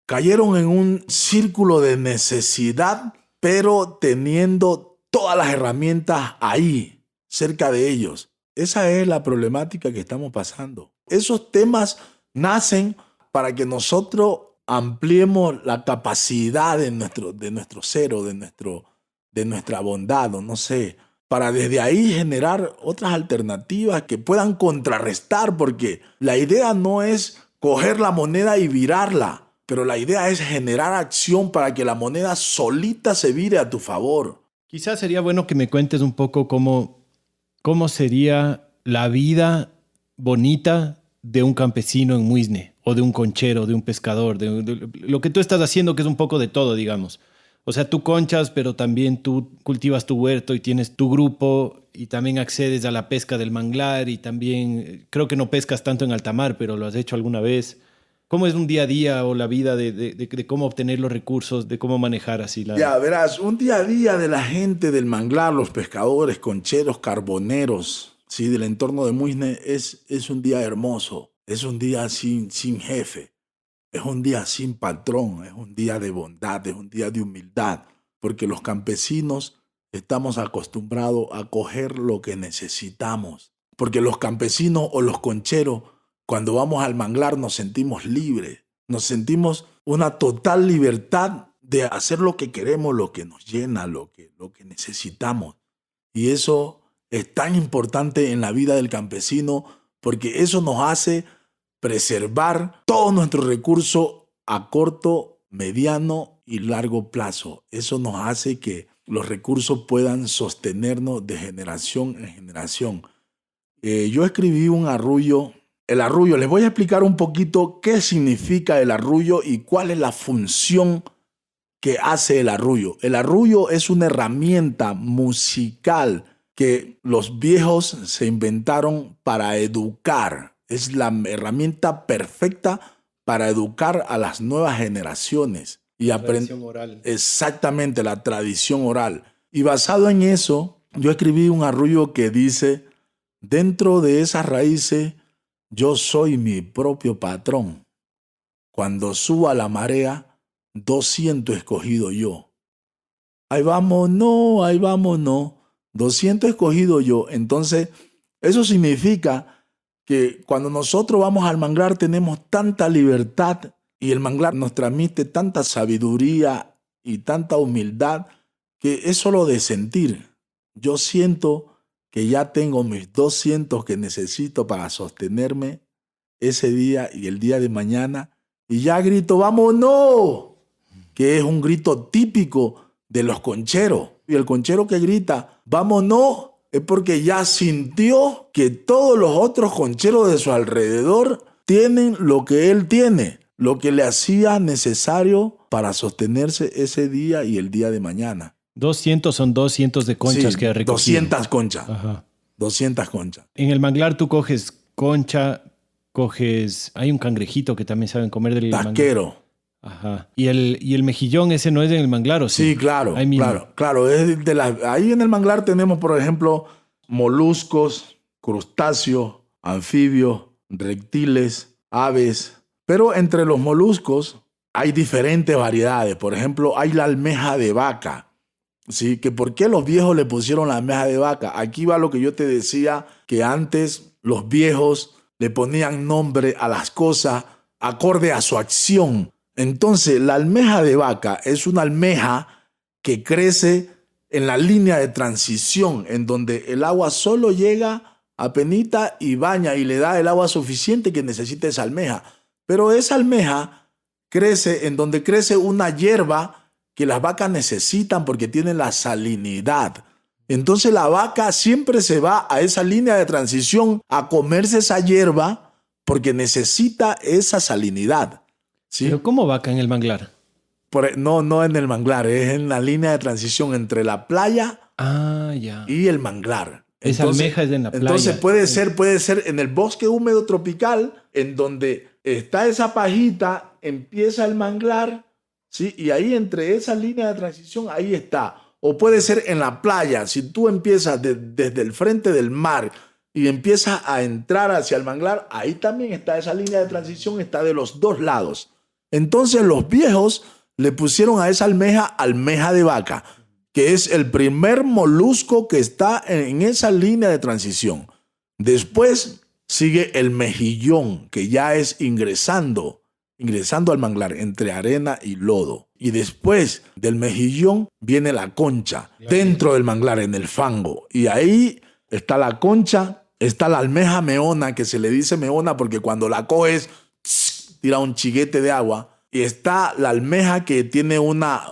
Cayeron en un círculo de necesidad, pero teniendo todas las herramientas ahí, cerca de ellos. Esa es la problemática que estamos pasando. Esos temas nacen para que nosotros ampliemos la capacidad de nuestro ser o de nuestra bondad, o no sé, para desde ahí generar otras alternativas que puedan contrarrestar, porque la idea no es coger la moneda y virarla, pero la idea es generar acción para que la moneda solita se vire a tu favor. Quizás sería bueno que me cuentes un poco cómo sería la vida bonita de un campesino en Muisne, o de un conchero, de un pescador, de lo que tú estás haciendo, que es un poco de todo, digamos. O sea, tú conchas, pero también tú cultivas tu huerto y tienes tu grupo y también accedes a la pesca del manglar y también creo que no pescas tanto en alta mar, pero lo has hecho alguna vez. ¿Cómo es un día a día o la vida de cómo obtener los recursos, de cómo manejar así la... Ya verás, un día a día de la gente del manglar, los pescadores, concheros, carboneros, ¿sí? Del entorno de Muisne es un día hermoso, es un día sin jefe, es un día sin patrón, es un día de bondad, es un día de humildad, porque los campesinos estamos acostumbrados a coger lo que necesitamos, porque los campesinos o los concheros, cuando vamos al manglar nos sentimos libres, nos sentimos una total libertad de hacer lo que queremos, lo que nos llena, lo que necesitamos. Y eso es tan importante en la vida del campesino porque eso nos hace preservar todos nuestros recursos a corto, mediano y largo plazo. Eso nos hace que los recursos puedan sostenernos de generación en generación. Yo escribí un arrullo. El arrullo, les voy a explicar un poquito qué significa el arrullo y cuál es la función que hace el arrullo. El arrullo es una herramienta musical que los viejos se inventaron para educar. Es la herramienta perfecta para educar a las nuevas generaciones y aprender oral? exactamente la tradición oral. Y basado en eso, yo escribí un arrullo que dice: dentro de esas raíces, yo soy mi propio patrón. Cuando suba la marea, 200 escogido yo. Ahí vamos, no. 200 escogido yo. Entonces, eso significa que cuando nosotros vamos al manglar tenemos tanta libertad y el manglar nos transmite tanta sabiduría y tanta humildad que es solo de sentir. Yo siento que ya tengo mis 200 que necesito para sostenerme ese día y el día de mañana y ya grito, ¡vámonos! Que es un grito típico de los concheros. Y el conchero que grita, ¡vámonos!, es porque ya sintió que todos los otros concheros de su alrededor tienen lo que él tiene, lo que le hacía necesario para sostenerse ese día y el día de mañana. 200 son 200 de conchas Sí, que ha recogido. 200 conchas. Ajá. 200 conchas. En el manglar tú coges concha, hay un cangrejito que también saben comer del manglar. Tasquero. Ajá. ¿Y el mejillón ese no es en el manglar o sí? Sí, claro, Ahí mismo. claro. Ahí en el manglar tenemos, por ejemplo, moluscos, crustáceos, anfibios, reptiles, aves. Pero entre los moluscos hay diferentes variedades. Por ejemplo, hay la almeja de vaca. ¿Sí? Que ¿por qué los viejos le pusieron la almeja de vaca? Aquí va lo que yo te decía, que antes los viejos le ponían nombre a las cosas acorde a su acción. Entonces, la almeja de vaca es una almeja que crece en la línea de transición, en donde el agua solo llega apenita y baña y le da el agua suficiente que necesita esa almeja. Pero esa almeja crece en donde crece una hierba que las vacas necesitan porque tiene la salinidad. Entonces la vaca siempre se va a esa línea de transición a comerse esa hierba porque necesita esa salinidad, ¿sí? ¿Pero cómo vaca en el manglar? No en el manglar, es en la línea de transición entre la playa Ya. y el manglar. Esa almeja es en la playa. Entonces puede ser en el bosque húmedo tropical, en donde está esa pajita, empieza el manglar, ¿sí? Y ahí entre esa línea de transición, ahí está. O puede ser en la playa, si tú empiezas desde el frente del mar y empiezas a entrar hacia el manglar, ahí también está esa línea de transición, está de los dos lados. Entonces los viejos le pusieron a esa almeja de vaca, que es el primer molusco que está en esa línea de transición. Después sigue el mejillón, que ya es ingresando al manglar entre arena y lodo. Y después del mejillón viene la concha, dentro del manglar, en el fango. Y ahí está la concha, está la almeja meona, que se le dice meona porque cuando la coges, tira un chiguete de agua. Y está la almeja que tiene una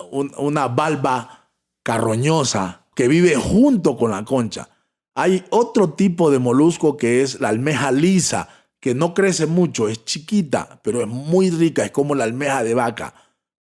valva carroñosa que vive junto con la concha. Hay otro tipo de molusco que es la almeja lisa, que no crece mucho, es chiquita, pero es muy rica, es como la almeja de vaca,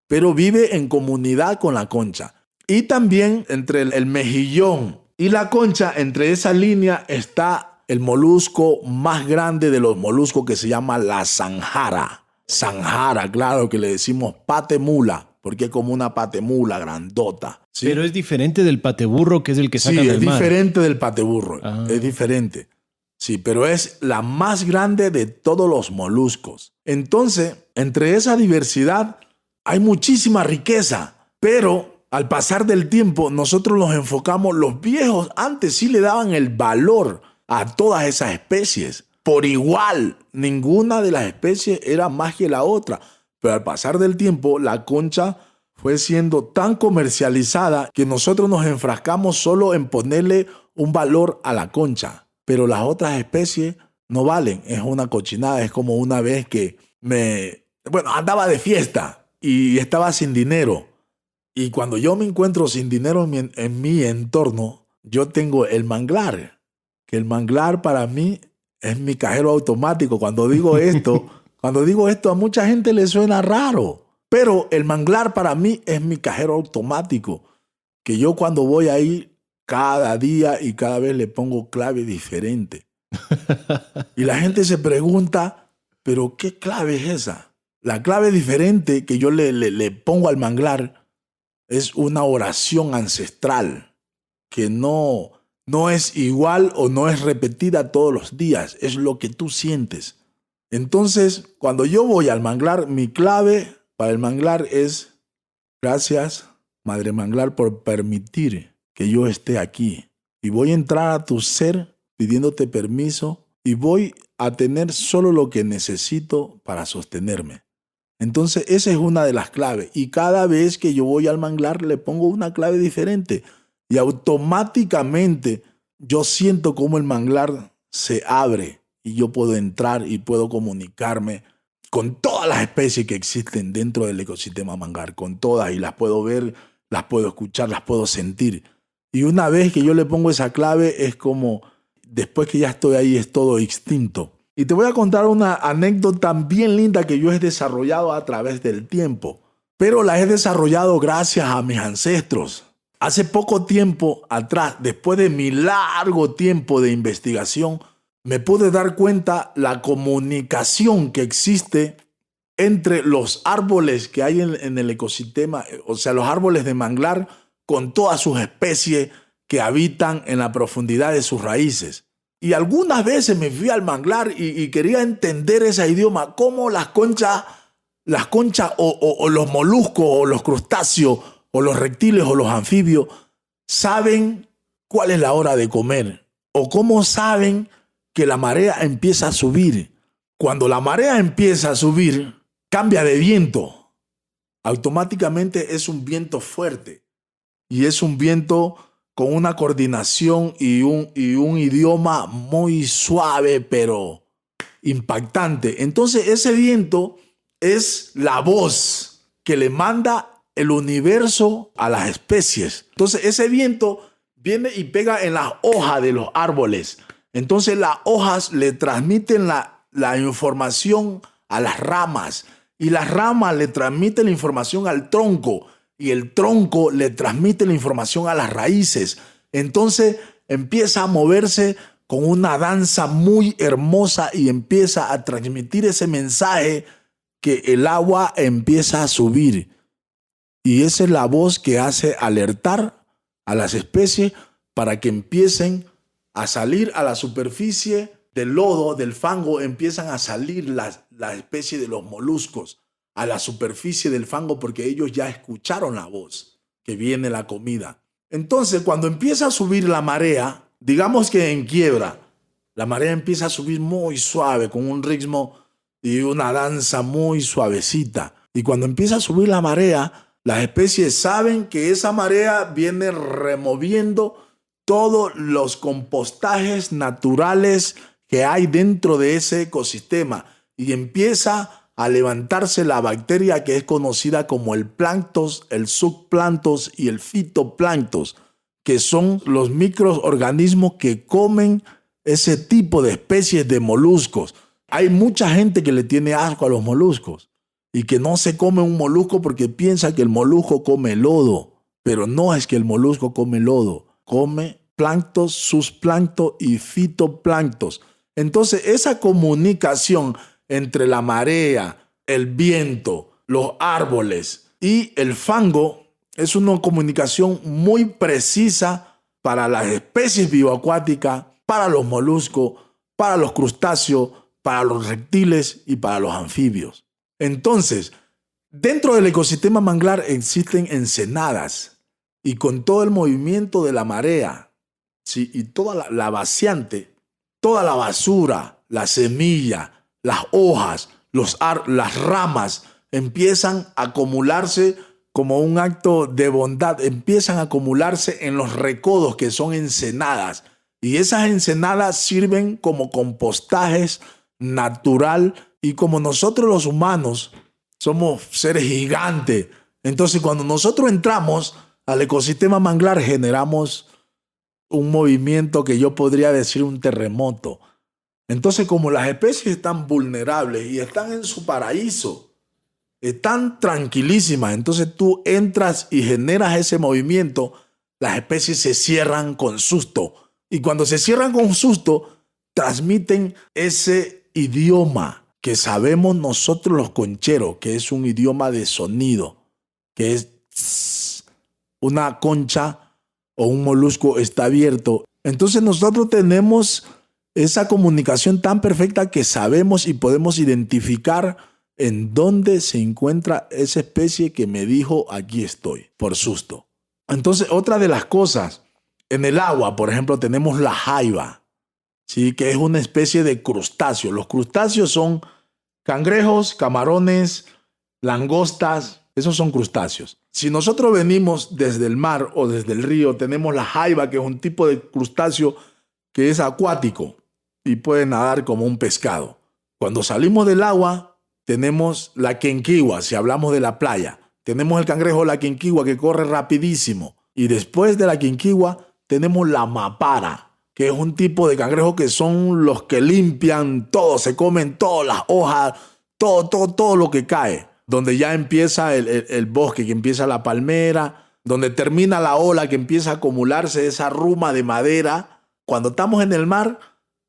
pero vive en comunidad con la concha. Y también entre el mejillón y la concha, entre esa línea está el molusco más grande de los moluscos que se llama la zanjara. Zanjara, claro que le decimos patemula, porque es como una patemula grandota, ¿sí? Pero es diferente del pateburro, que es el que sacan del mar. Sí, es diferente del pateburro, es diferente. Sí, pero es la más grande de todos los moluscos. Entonces, entre esa diversidad hay muchísima riqueza, pero al pasar del tiempo nosotros nos enfocamos, los viejos antes sí le daban el valor a todas esas especies. Por igual, ninguna de las especies era más que la otra. Pero al pasar del tiempo, la concha fue siendo tan comercializada que nosotros nos enfrascamos solo en ponerle un valor a la concha. Pero las otras especies no valen. Es una cochinada. Es como una vez que andaba de fiesta y estaba sin dinero. Y cuando yo me encuentro sin dinero en mi entorno, yo tengo el manglar. Que el manglar para mí es mi cajero automático. Cuando digo esto, a mucha gente le suena raro. Pero el manglar para mí es mi cajero automático. Que yo cuando voy ahí, cada día y cada vez le pongo clave diferente. Y la gente se pregunta, ¿pero qué clave es esa? La clave diferente que yo le pongo al manglar es una oración ancestral que no es igual o no es repetida todos los días, es lo que tú sientes. Entonces, cuando yo voy al manglar, mi clave para el manglar es: gracias, Madre Manglar, por permitir que yo esté aquí. Y voy a entrar a tu ser pidiéndote permiso y voy a tener solo lo que necesito para sostenerme. Entonces, esa es una de las claves. Y cada vez que yo voy al manglar, le pongo una clave diferente. Y automáticamente yo siento como el manglar se abre y yo puedo entrar y puedo comunicarme con todas las especies que existen dentro del ecosistema manglar, con todas, y las puedo ver, las puedo escuchar, las puedo sentir. Y una vez que yo le pongo esa clave, es como después que ya estoy ahí, es todo extinto. Y te voy a contar una anécdota bien linda que yo he desarrollado a través del tiempo, pero la he desarrollado gracias a mis ancestros. Hace poco tiempo atrás, después de mi largo tiempo de investigación, me pude dar cuenta la comunicación que existe entre los árboles que hay en el ecosistema, o sea, los árboles de manglar, con todas sus especies que habitan en la profundidad de sus raíces. Y algunas veces me fui al manglar y quería entender ese idioma, cómo las conchas o los moluscos o los crustáceos o los reptiles o los anfibios saben cuál es la hora de comer, o cómo saben que la marea empieza a subir. Cuando la marea empieza a subir, cambia de viento. Automáticamente es un viento fuerte. y es un viento con una coordinación y un idioma muy suave, pero impactante. Entonces ese viento es la voz que le manda el universo a las especies. Entonces ese viento viene y pega en las hojas de los árboles. Entonces las hojas le transmiten la información a las ramas y las ramas le transmiten la información al tronco y el tronco le transmite la información a las raíces. Entonces empieza a moverse con una danza muy hermosa y empieza a transmitir ese mensaje que el agua empieza a subir. Y esa es la voz que hace alertar a las especies para que empiecen a salir a la superficie del lodo, del fango, empiezan a salir las especies de los moluscos a la superficie del fango porque ellos ya escucharon la voz que viene la comida. Entonces, cuando empieza a subir la marea, digamos que en quiebra, la marea empieza a subir muy suave, con un ritmo y una danza muy suavecita. Y cuando empieza a subir la marea, las especies saben que esa marea viene removiendo todos los compostajes naturales que hay dentro de ese ecosistema y empieza a levantarse la bacteria que es conocida como el planctos, el zooplanctos y el fitoplanctos, que son los microorganismos que comen ese tipo de especies de moluscos. Hay mucha gente que le tiene asco a los moluscos y que no se come un molusco porque piensa que el molusco come lodo, pero no es que el molusco come lodo, come planctos, zooplanctos y fitoplanctos. Entonces esa comunicación entre la marea, el viento, los árboles y el fango es una comunicación muy precisa para las especies bioacuáticas, para los moluscos, para los crustáceos, para los reptiles y para los anfibios. Entonces, dentro del ecosistema manglar existen ensenadas y con todo el movimiento de la marea, ¿sí? Y toda la vaciante, toda la basura, la semilla, las hojas, las ramas empiezan a acumularse como un acto de bondad, empiezan a acumularse en los recodos que son ensenadas. Y esas ensenadas sirven como compostajes natural y como nosotros los humanos somos seres gigantes, entonces cuando nosotros entramos al ecosistema manglar generamos un movimiento que yo podría decir un terremoto. Entonces como las especies están vulnerables y están en su paraíso, están tranquilísimas, entonces tú entras y generas ese movimiento, las especies se cierran con susto. Y cuando se cierran con susto, transmiten ese idioma que sabemos nosotros los concheros, que es un idioma de sonido, que es una concha o un molusco está abierto. Entonces nosotros tenemos esa comunicación tan perfecta que sabemos y podemos identificar en dónde se encuentra esa especie que me dijo aquí estoy, por susto. Entonces otra de las cosas, en el agua, por ejemplo, tenemos la jaiba, ¿sí? Que es una especie de crustáceo. Los crustáceos son cangrejos, camarones, langostas, esos son crustáceos. Si nosotros venimos desde el mar o desde el río, tenemos la jaiba, que es un tipo de crustáceo que es acuático y puede nadar como un pescado. Cuando salimos del agua, tenemos la quenquigua, si hablamos de la playa. Tenemos el cangrejo, la quenquigua, que corre rapidísimo. Y después de la quenquigua, tenemos la mapara, que es un tipo de cangrejo que son los que limpian todo, se comen todas las hojas, todo lo que cae. Donde ya empieza el bosque, que empieza la palmera, donde termina la ola, que empieza a acumularse esa ruma de madera. Cuando estamos en el mar,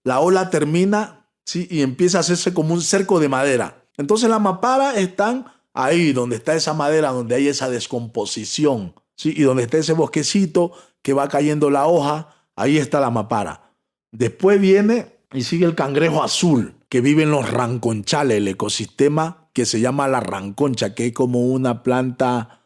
la ola termina, ¿sí? Y empieza a hacerse como un cerco de madera. Entonces las maparas están ahí, donde está esa madera, donde hay esa descomposición, ¿sí? Y donde está ese bosquecito que va cayendo la hoja, ahí está la mapara. Después viene y sigue el cangrejo azul, que vive en los ranconchales, el ecosistema que se llama la ranconcha, que es como una planta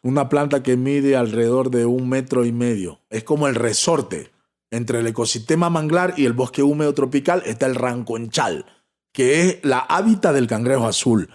que mide alrededor de 1,5 metros. Es como el resorte. Entre el ecosistema manglar y el bosque húmedo tropical está el ranconchal, que es la hábitat del cangrejo azul.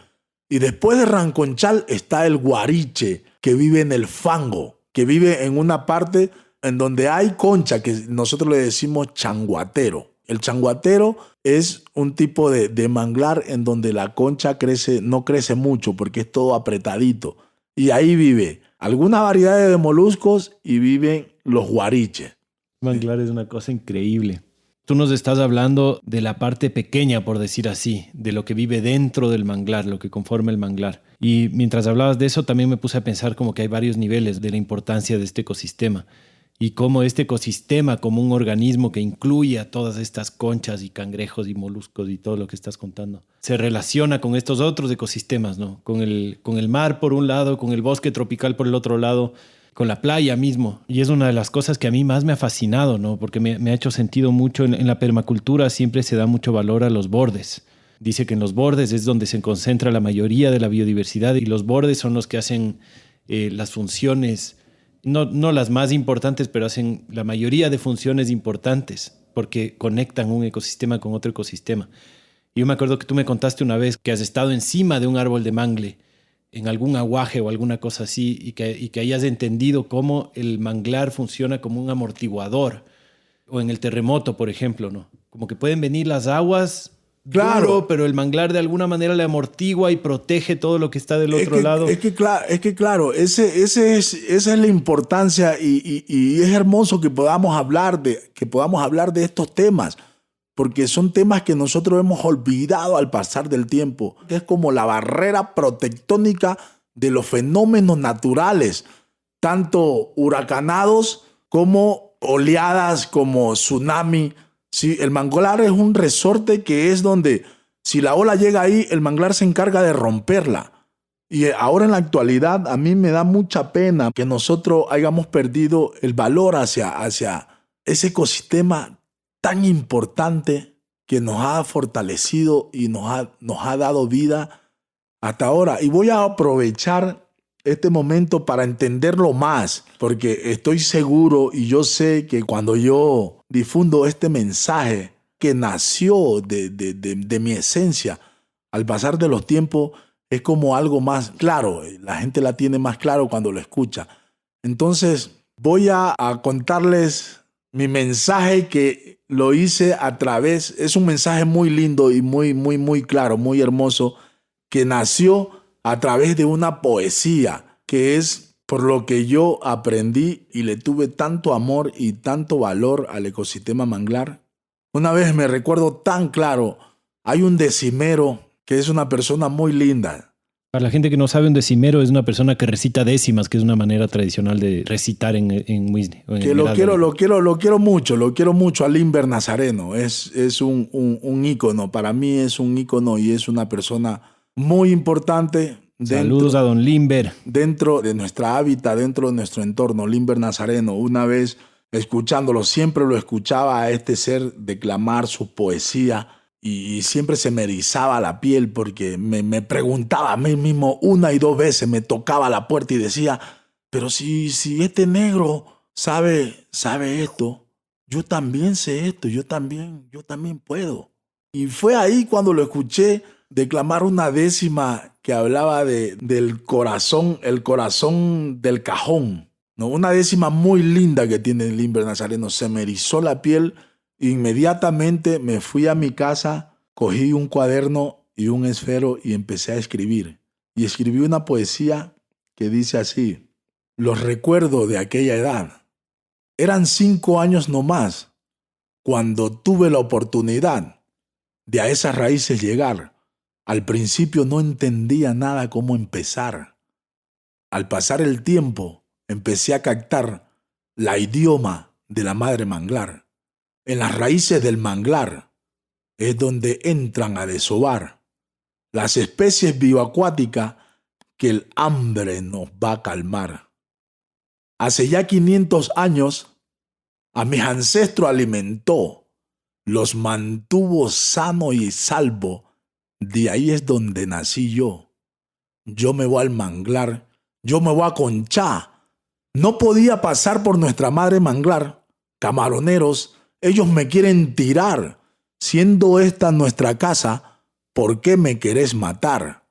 Y después de ranconchal está el guariche, que vive en el fango. que vive en una parte en donde hay concha, que nosotros le decimos changuatero. El changuatero es un tipo de manglar en donde la concha no crece mucho porque es todo apretadito. Y ahí vive algunas variedades de moluscos y viven los guariches. Manglar es una cosa increíble. Tú nos estás hablando de la parte pequeña, por decir así, de lo que vive dentro del manglar, lo que conforma el manglar. Y mientras hablabas de eso, también me puse a pensar como que hay varios niveles de la importancia de este ecosistema. Y cómo este ecosistema, como un organismo que incluye a todas estas conchas y cangrejos y moluscos y todo lo que estás contando, se relaciona con estos otros ecosistemas, ¿no? Con el mar por un lado, con el bosque tropical por el otro lado, con la playa mismo. Y es una de las cosas que a mí más me ha fascinado, ¿no? Porque me ha hecho sentido mucho. En la permacultura siempre se da mucho valor a los bordes. Dice que en los bordes es donde se concentra la mayoría de la biodiversidad y los bordes son los que hacen las funciones, no las más importantes, pero hacen la mayoría de funciones importantes porque conectan un ecosistema con otro ecosistema. Y yo me acuerdo que tú me contaste una vez que has estado encima de un árbol de mangle en algún aguaje o alguna cosa así y que hayas entendido cómo el manglar funciona como un amortiguador, o en el terremoto, por ejemplo, ¿no? Como que pueden venir las aguas, claro, duro, pero el manglar de alguna manera le amortigua y protege todo lo que está del otro lado. Es que claro, esa es la importancia y es hermoso que podamos hablar de estos temas. Porque son temas que nosotros hemos olvidado al pasar del tiempo. Es como la barrera protectónica de los fenómenos naturales, tanto huracanados como oleadas, como tsunami. Sí, el manglar es un resorte que es donde, si la ola llega ahí, el manglar se encarga de romperla. Y ahora en la actualidad a mí me da mucha pena que nosotros hayamos perdido el valor hacia ese ecosistema tan importante que nos ha fortalecido y nos ha dado vida hasta ahora. Y voy a aprovechar este momento para entenderlo más, porque estoy seguro y yo sé que cuando yo difundo este mensaje que nació de mi esencia, al pasar de los tiempos es como algo más claro. La gente la tiene más claro cuando lo escucha. Entonces voy a contarles mi mensaje que lo hice es un mensaje muy lindo y muy claro, muy hermoso, que nació a través de una poesía, que es por lo que yo aprendí y le tuve tanto amor y tanto valor al ecosistema manglar. Una vez me recuerdo tan claro, hay un decimero que es una persona muy linda. Para la gente que no sabe, un decimero es una persona que recita décimas, que es una manera tradicional de recitar en Muisne. Que lo quiero mucho a Limber Nazareno. Es un ícono, para mí es un ícono y es una persona muy importante. Saludos a don Limber. Dentro de nuestra hábitat, dentro de nuestro entorno, Limber Nazareno. Una vez escuchándolo, siempre lo escuchaba a este ser declamar su poesía. Y siempre se me erizaba la piel porque me preguntaba a mí mismo una y dos veces, me tocaba la puerta y decía, pero si este negro sabe esto, yo también sé esto, yo también puedo. Y fue ahí cuando lo escuché declamar una décima que hablaba del corazón, el corazón del cajón, ¿no? Una décima muy linda que tiene el Limber Nazareno. Se me erizó la piel. Inmediatamente me fui a mi casa, cogí un cuaderno y un esfero y empecé a escribir. Y escribí una poesía que dice así: los recuerdo de aquella edad. Eran 5 años nomás cuando tuve la oportunidad de a esas raíces llegar. Al principio no entendía nada cómo empezar. Al pasar el tiempo empecé a captar la idioma de la madre manglar. En las raíces del manglar es donde entran a desovar las especies bioacuáticas que el hambre nos va a calmar. Hace ya 500 años a mis ancestros alimentó, los mantuvo sano y salvo. De ahí es donde nací yo. Yo me voy al manglar, yo me voy a Conchá. No podía pasar por nuestra madre manglar. Camaroneros, ellos me quieren tirar. Siendo esta nuestra casa, ¿por qué me querés matar?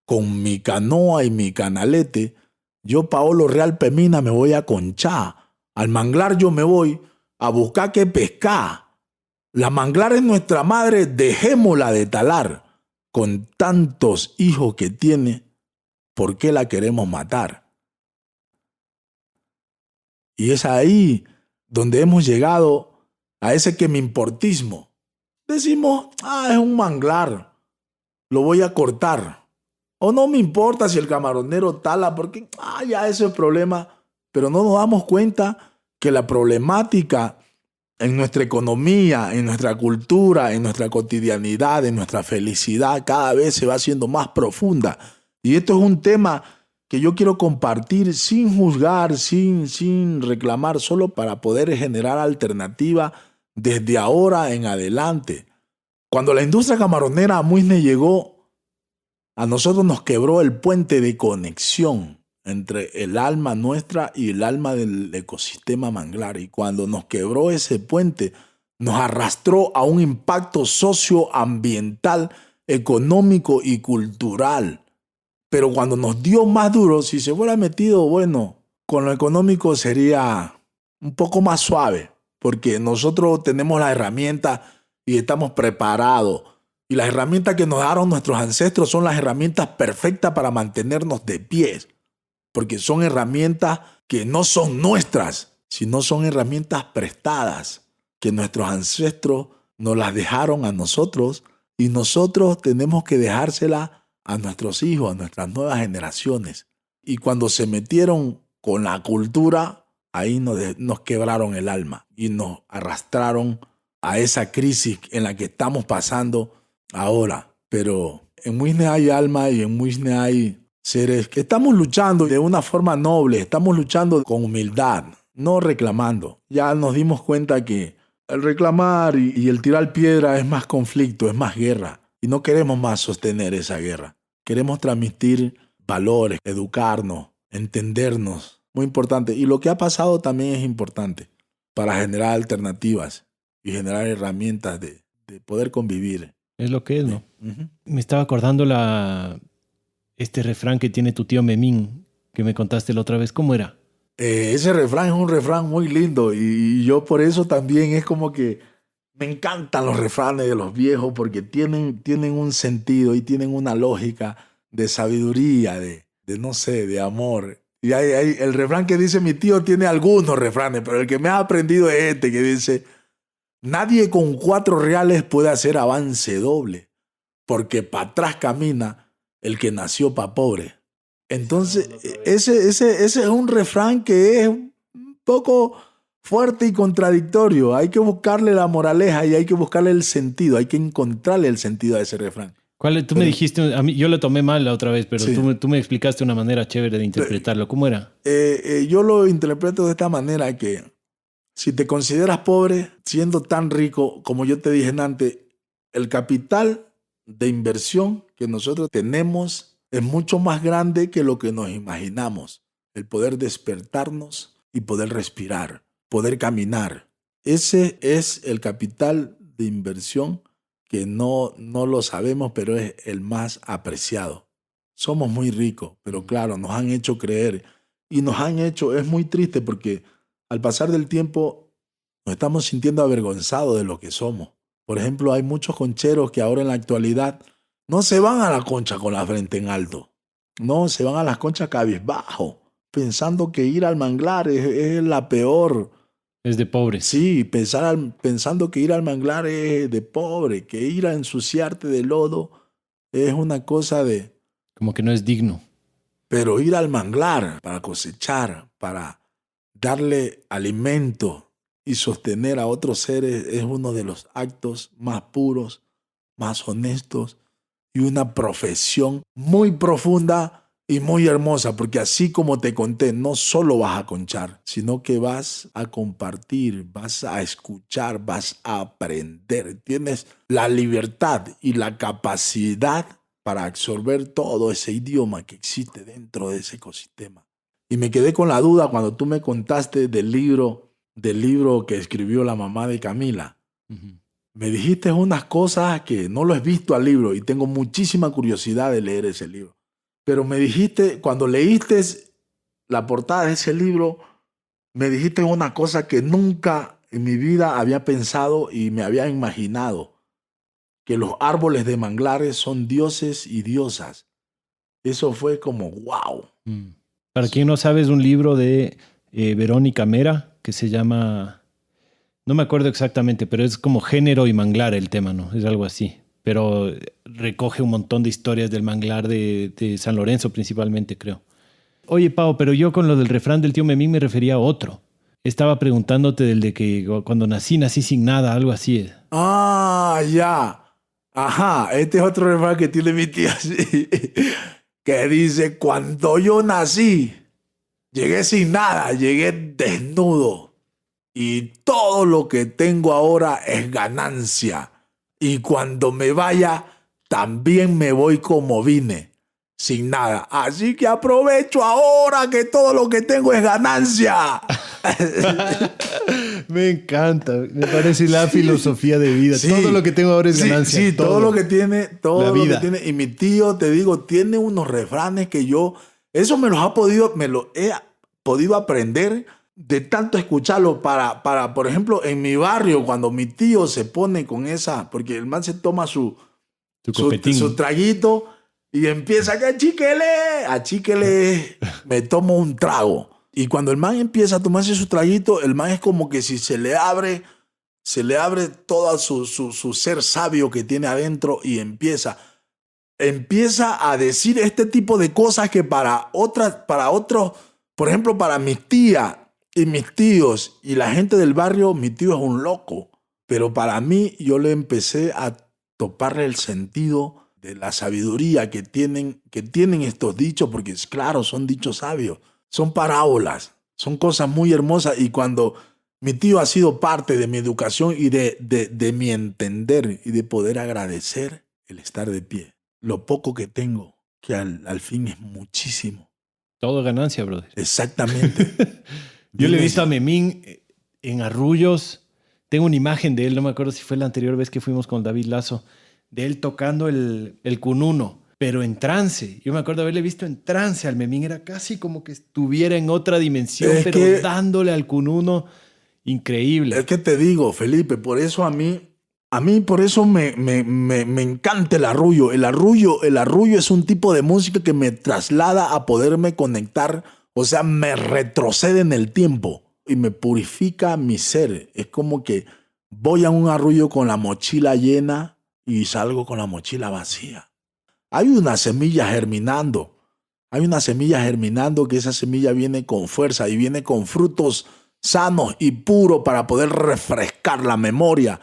Con mi canoa y mi canalete, Yo, Paolo Real Pemina, me voy a Conchá. Al manglar yo me voy a buscar qué pescar. La manglar es nuestra madre, dejémosla de talar. Con tantos hijos que tiene, ¿por qué la queremos matar? Y es ahí donde hemos llegado a ese que me importismo. Decimos, es un manglar, lo voy a cortar. O no me importa si el camaronero tala, porque ya ese es el problema. Pero no nos damos cuenta que la problemática en nuestra economía, en nuestra cultura, en nuestra cotidianidad, en nuestra felicidad, cada vez se va haciendo más profunda. Y esto es un tema que yo quiero compartir sin juzgar, sin reclamar, solo para poder generar alternativa desde ahora en adelante. Cuando la industria camaronera a Muisne llegó, a nosotros nos quebró el puente de conexión entre el alma nuestra y el alma del ecosistema manglar. Y cuando nos quebró ese puente, nos arrastró a un impacto socioambiental, económico y cultural. Pero cuando nos dio más duro, si se fuera metido, bueno, con lo económico sería un poco más suave, porque nosotros tenemos la herramienta y estamos preparados. Y las herramientas que nos dieron nuestros ancestros son las herramientas perfectas para mantenernos de pie, porque son herramientas que no son nuestras, sino son herramientas prestadas, que nuestros ancestros nos las dejaron a nosotros y nosotros tenemos que dejárselas a nuestros hijos, a nuestras nuevas generaciones. Y cuando se metieron con la cultura, ahí nos quebraron el alma y nos arrastraron a esa crisis en la que estamos pasando ahora. Pero en Muisne hay alma y en Muisne hay seres que estamos luchando de una forma noble, estamos luchando con humildad, no reclamando. Ya nos dimos cuenta que el reclamar y el tirar piedra es más conflicto, es más guerra. Y no queremos más sostener esa guerra. Queremos transmitir valores, educarnos, entendernos. Muy importante. Y lo que ha pasado también es importante para generar alternativas y generar herramientas de poder convivir. Es lo que es, ¿no? Uh-huh. Me estaba acordando este refrán que tiene tu tío Memín, que me contaste la otra vez. ¿Cómo era? Ese refrán es un refrán muy lindo y yo por eso también es como que me encantan los refranes de los viejos porque tienen un sentido y tienen una lógica de sabiduría, de no sé, de amor. Y el refrán que dice mi tío tiene algunos refranes, pero el que me ha aprendido es este que dice: nadie con 4 reales puede hacer avance doble, porque para atrás camina el que nació pa' pobre. Entonces, ese es un refrán que es un poco fuerte y contradictorio. Hay que buscarle la moraleja y hay que buscarle el sentido. Hay que encontrarle el sentido a ese refrán. Tú me dijiste, a mí, yo lo tomé mal la otra vez, pero sí. tú me explicaste una manera chévere de interpretarlo. ¿Cómo era? Yo lo interpreto de esta manera que si te consideras pobre, siendo tan rico, como yo te dije antes, el capital de inversión que nosotros tenemos es mucho más grande que lo que nos imaginamos. El poder despertarnos y poder respirar, poder caminar. Ese es el capital de inversión que no lo sabemos, pero es el más apreciado. Somos muy ricos, pero claro, nos han hecho creer y nos han hecho, es muy triste porque al pasar del tiempo nos estamos sintiendo avergonzados de lo que somos. Por ejemplo, hay muchos concheros que ahora en la actualidad no se van a la concha con la frente en alto. No, se van a las conchas cabizbajo, pensando que ir al manglar es la peor. Es de pobres. Sí, pensando que ir al manglar es de pobre, que ir a ensuciarte de lodo es una cosa de... Como que no es digno. Pero ir al manglar para cosechar, para darle alimento y sostener a otros seres es uno de los actos más puros, más honestos y una profesión muy profunda y muy hermosa, porque así como te conté, no solo vas a conchar, sino que vas a compartir, vas a escuchar, vas a aprender. Tienes la libertad y la capacidad para absorber todo ese idioma que existe dentro de ese ecosistema. Y me quedé con la duda cuando tú me contaste del libro que escribió la mamá de Camila. Uh-huh. Me dijiste unas cosas que no lo he visto al libro y tengo muchísima curiosidad de leer ese libro. Pero me dijiste, cuando leíste la portada de ese libro, me dijiste una cosa que nunca en mi vida había pensado y me había imaginado, que los árboles de manglares son dioses y diosas. Eso fue como wow. Para quien no sabe, es un libro de Verónica Mera que se llama, no me acuerdo exactamente, pero es como género y manglar el tema, ¿no? Es algo así. Pero recoge un montón de historias del manglar de San Lorenzo principalmente, creo. Oye, Pau, pero yo con lo del refrán del tío Memín me refería a otro. Estaba preguntándote del de que cuando nací sin nada, algo así. Ah, ya. Ajá, este es otro refrán que tiene mi tía, sí, que dice, cuando yo nací, llegué sin nada, llegué desnudo. Y todo lo que tengo ahora es ganancia. Y cuando me vaya, también me voy como vine, sin nada. Así que aprovecho ahora que todo lo que tengo es ganancia. Me encanta, me parece la filosofía de vida. Sí, todo lo que tengo ahora es ganancia. Sí, todo lo que tiene, todo la lo vida. que tiene. Y mi tío, te digo, tiene unos refranes que yo, eso me lo he podido aprender de tanto escucharlo para, por ejemplo, en mi barrio, cuando mi tío se pone con esa, porque el man se toma su traguito y empieza a chiquele, me tomo un trago. Y cuando el man empieza a tomarse su traguito, el man es como que si se le abre todo su ser sabio que tiene adentro y empieza a decir este tipo de cosas que para otros, por ejemplo, para mis tías y mis tíos y la gente del barrio, mi tío es un loco. Pero para mí, yo le empecé a toparle el sentido de la sabiduría que tienen estos dichos, porque claro, son dichos sabios, son parábolas, son cosas muy hermosas. Y cuando mi tío ha sido parte de mi educación y de mi entender y de poder agradecer el estar de pie, lo poco que tengo, que al fin es muchísimo. Todo ganancia, brother. Exactamente. Yo le he visto a Memín en Arrullos. Tengo una imagen de él, no me acuerdo si fue la anterior vez que fuimos con David Lazo, de él tocando el cununo, pero en trance. Yo me acuerdo haberle visto en trance al Memín. Era casi como que estuviera en otra dimensión, pero dándole al cununo. Increíble. Es que te digo, Felipe, por eso a mí por eso me encanta el arrullo. El arrullo es un tipo de música que me traslada a poderme conectar, o sea, me retrocede en el tiempo y me purifica mi ser. Es como que voy a un arrullo con la mochila llena y salgo con la mochila vacía. Hay una semilla germinando. Que esa semilla viene con fuerza y viene con frutos sanos y puros para poder refrescar la memoria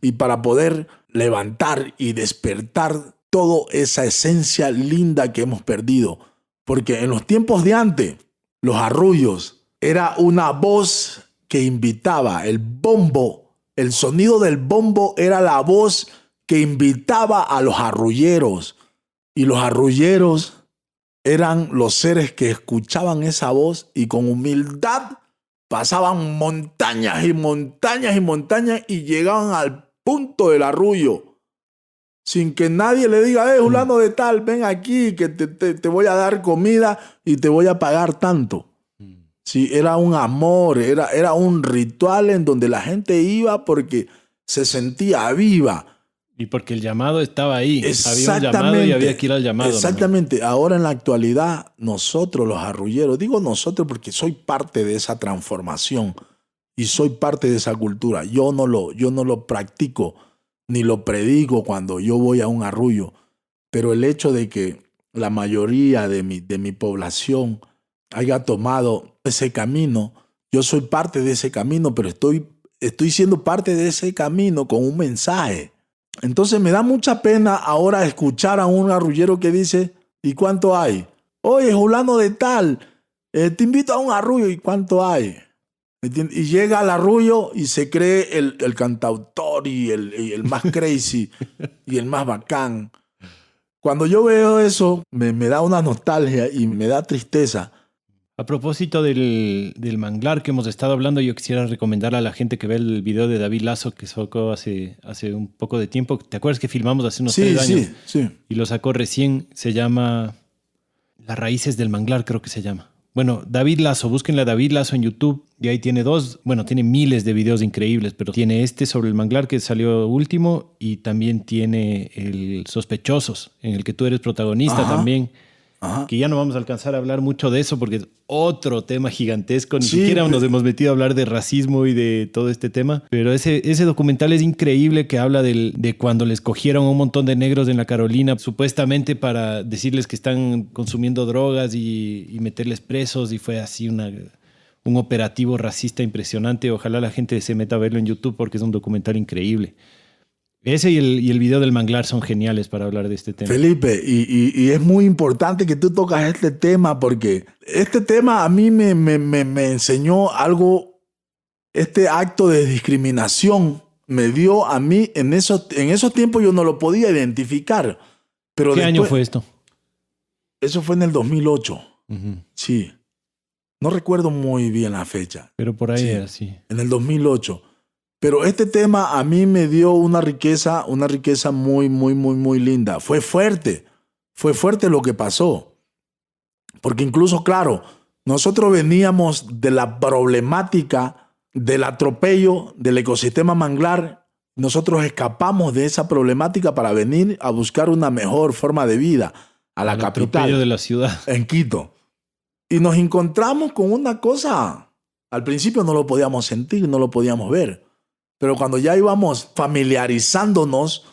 y para poder levantar y despertar toda esa esencia linda que hemos perdido. Porque en los tiempos de antes, los arrullos era una voz que invitaba, el bombo, el sonido del bombo era la voz que invitaba a los arrulleros. Y los arrulleros eran los seres que escuchaban esa voz y con humildad pasaban montañas y montañas y montañas y llegaban al punto del arrullo. Sin que nadie le diga, fulano de tal, ven aquí que te voy a dar comida y te voy a pagar tanto. Sí, era un amor, era un ritual en donde la gente iba porque se sentía viva. Y porque el llamado estaba ahí. Había un llamado y había que ir al llamado. Exactamente. ¿No? Ahora en la actualidad, nosotros los arrulleros, digo nosotros porque soy parte de esa transformación y soy parte de esa cultura. Yo no lo practico ni lo predico cuando yo voy a un arrullo. Pero el hecho de que la mayoría de mi población haya tomado ese camino, yo soy parte de ese camino, pero estoy siendo parte de ese camino con un mensaje. Entonces me da mucha pena ahora escuchar a un arrullero que dice, ¿y cuánto hay? Oye, fulano de tal, te invito a un arrullo, ¿y cuánto hay? Y llega al arrullo y se cree el cantautor y el más crazy y el más bacán. Cuando yo veo eso, me da una nostalgia y me da tristeza. A propósito del manglar que hemos estado hablando, yo quisiera recomendar a la gente que ve el video de David Lazo que sacó hace un poco de tiempo. ¿Te acuerdas que filmamos hace unos 3 años? Sí. Y lo sacó recién, se llama Las raíces del manglar, creo que se llama. Bueno, David Lazo, búsquenle a David Lazo en YouTube y ahí tiene tiene miles de videos increíbles, pero tiene este sobre el manglar que salió último y también tiene el Sospechosos, en el que tú eres protagonista también. Ajá. Que ya no vamos a alcanzar a hablar mucho de eso porque es otro tema gigantesco. Ni siquiera nos hemos metido a hablar de racismo y de todo este tema. Pero ese documental es increíble, que habla de cuando les cogieron a un montón de negros en la Carolina, supuestamente para decirles que están consumiendo drogas y meterles presos. Y fue así un operativo racista impresionante. Ojalá la gente se meta a verlo en YouTube porque es un documental increíble. Ese y el video del manglar son geniales para hablar de este tema. Felipe, y es muy importante que tú tocas este tema porque este tema a mí me enseñó algo. Este acto de discriminación me dio a mí, en esos tiempos yo no lo podía identificar. Pero ¿Qué año fue esto? Eso fue en el 2008. Sí. No recuerdo muy bien la fecha. Pero por ahí era así. En el 2008. Pero este tema a mí me dio una riqueza muy, muy, muy, muy linda. Fue fuerte lo que pasó. Porque incluso, claro, nosotros veníamos de la problemática del atropello del ecosistema manglar. Nosotros escapamos de esa problemática para venir a buscar una mejor forma de vida a la capital. El atropello de la ciudad. En Quito. Y nos encontramos con una cosa. Al principio no lo podíamos sentir, no lo podíamos ver. Pero cuando ya íbamos familiarizándonos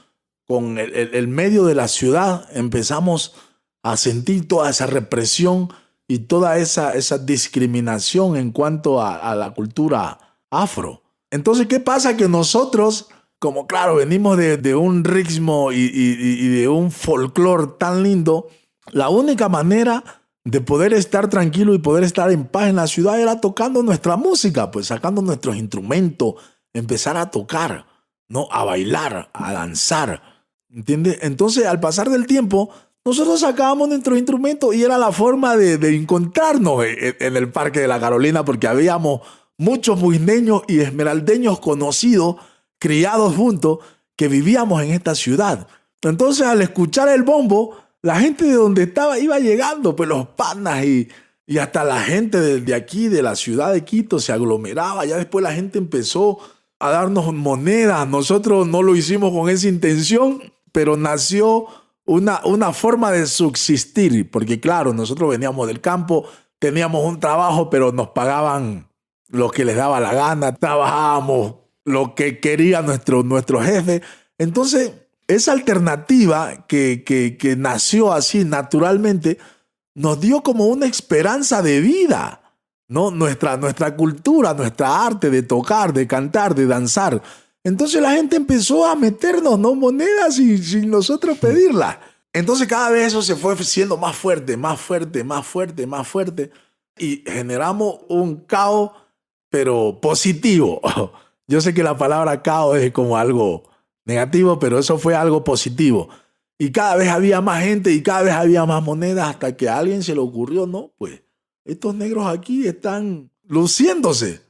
con el medio de la ciudad, empezamos a sentir toda esa represión y toda esa discriminación en cuanto a la cultura afro. Entonces, ¿qué pasa? Que nosotros, como claro, venimos de un ritmo y de un folclore tan lindo, la única manera de poder estar tranquilo y poder estar en paz en la ciudad era tocando nuestra música, pues sacando nuestros instrumentos, empezar a tocar, ¿no? A bailar, a danzar, ¿entiendes? Entonces, al pasar del tiempo, nosotros sacábamos nuestros instrumentos y era la forma de encontrarnos en el Parque de la Carolina, porque habíamos muchos buineños y esmeraldeños conocidos, criados juntos, que vivíamos en esta ciudad. Entonces, al escuchar el bombo, la gente de donde estaba iba llegando, pues los panas y hasta la gente de aquí, de la ciudad de Quito, se aglomeraba. Ya después la gente empezó a darnos monedas. Nosotros no lo hicimos con esa intención, pero nació una forma de subsistir, porque claro, nosotros veníamos del campo, teníamos un trabajo, pero nos pagaban lo que les daba la gana, trabajábamos lo que quería nuestro jefe. Entonces, esa alternativa que nació así naturalmente nos dio como una esperanza de vida, ¿no? Nuestra cultura, nuestra arte de tocar, de cantar, de danzar. Entonces la gente empezó a meternos, ¿no? Monedas sin nosotros pedirlas. Entonces cada vez eso se fue siendo más fuerte, más fuerte, más fuerte, más fuerte. Y generamos un caos, pero positivo. Yo sé que la palabra caos es como algo negativo, pero eso fue algo positivo. Y cada vez había más gente y cada vez había más monedas hasta que a alguien se le ocurrió, no, pues estos negros aquí están luciéndose.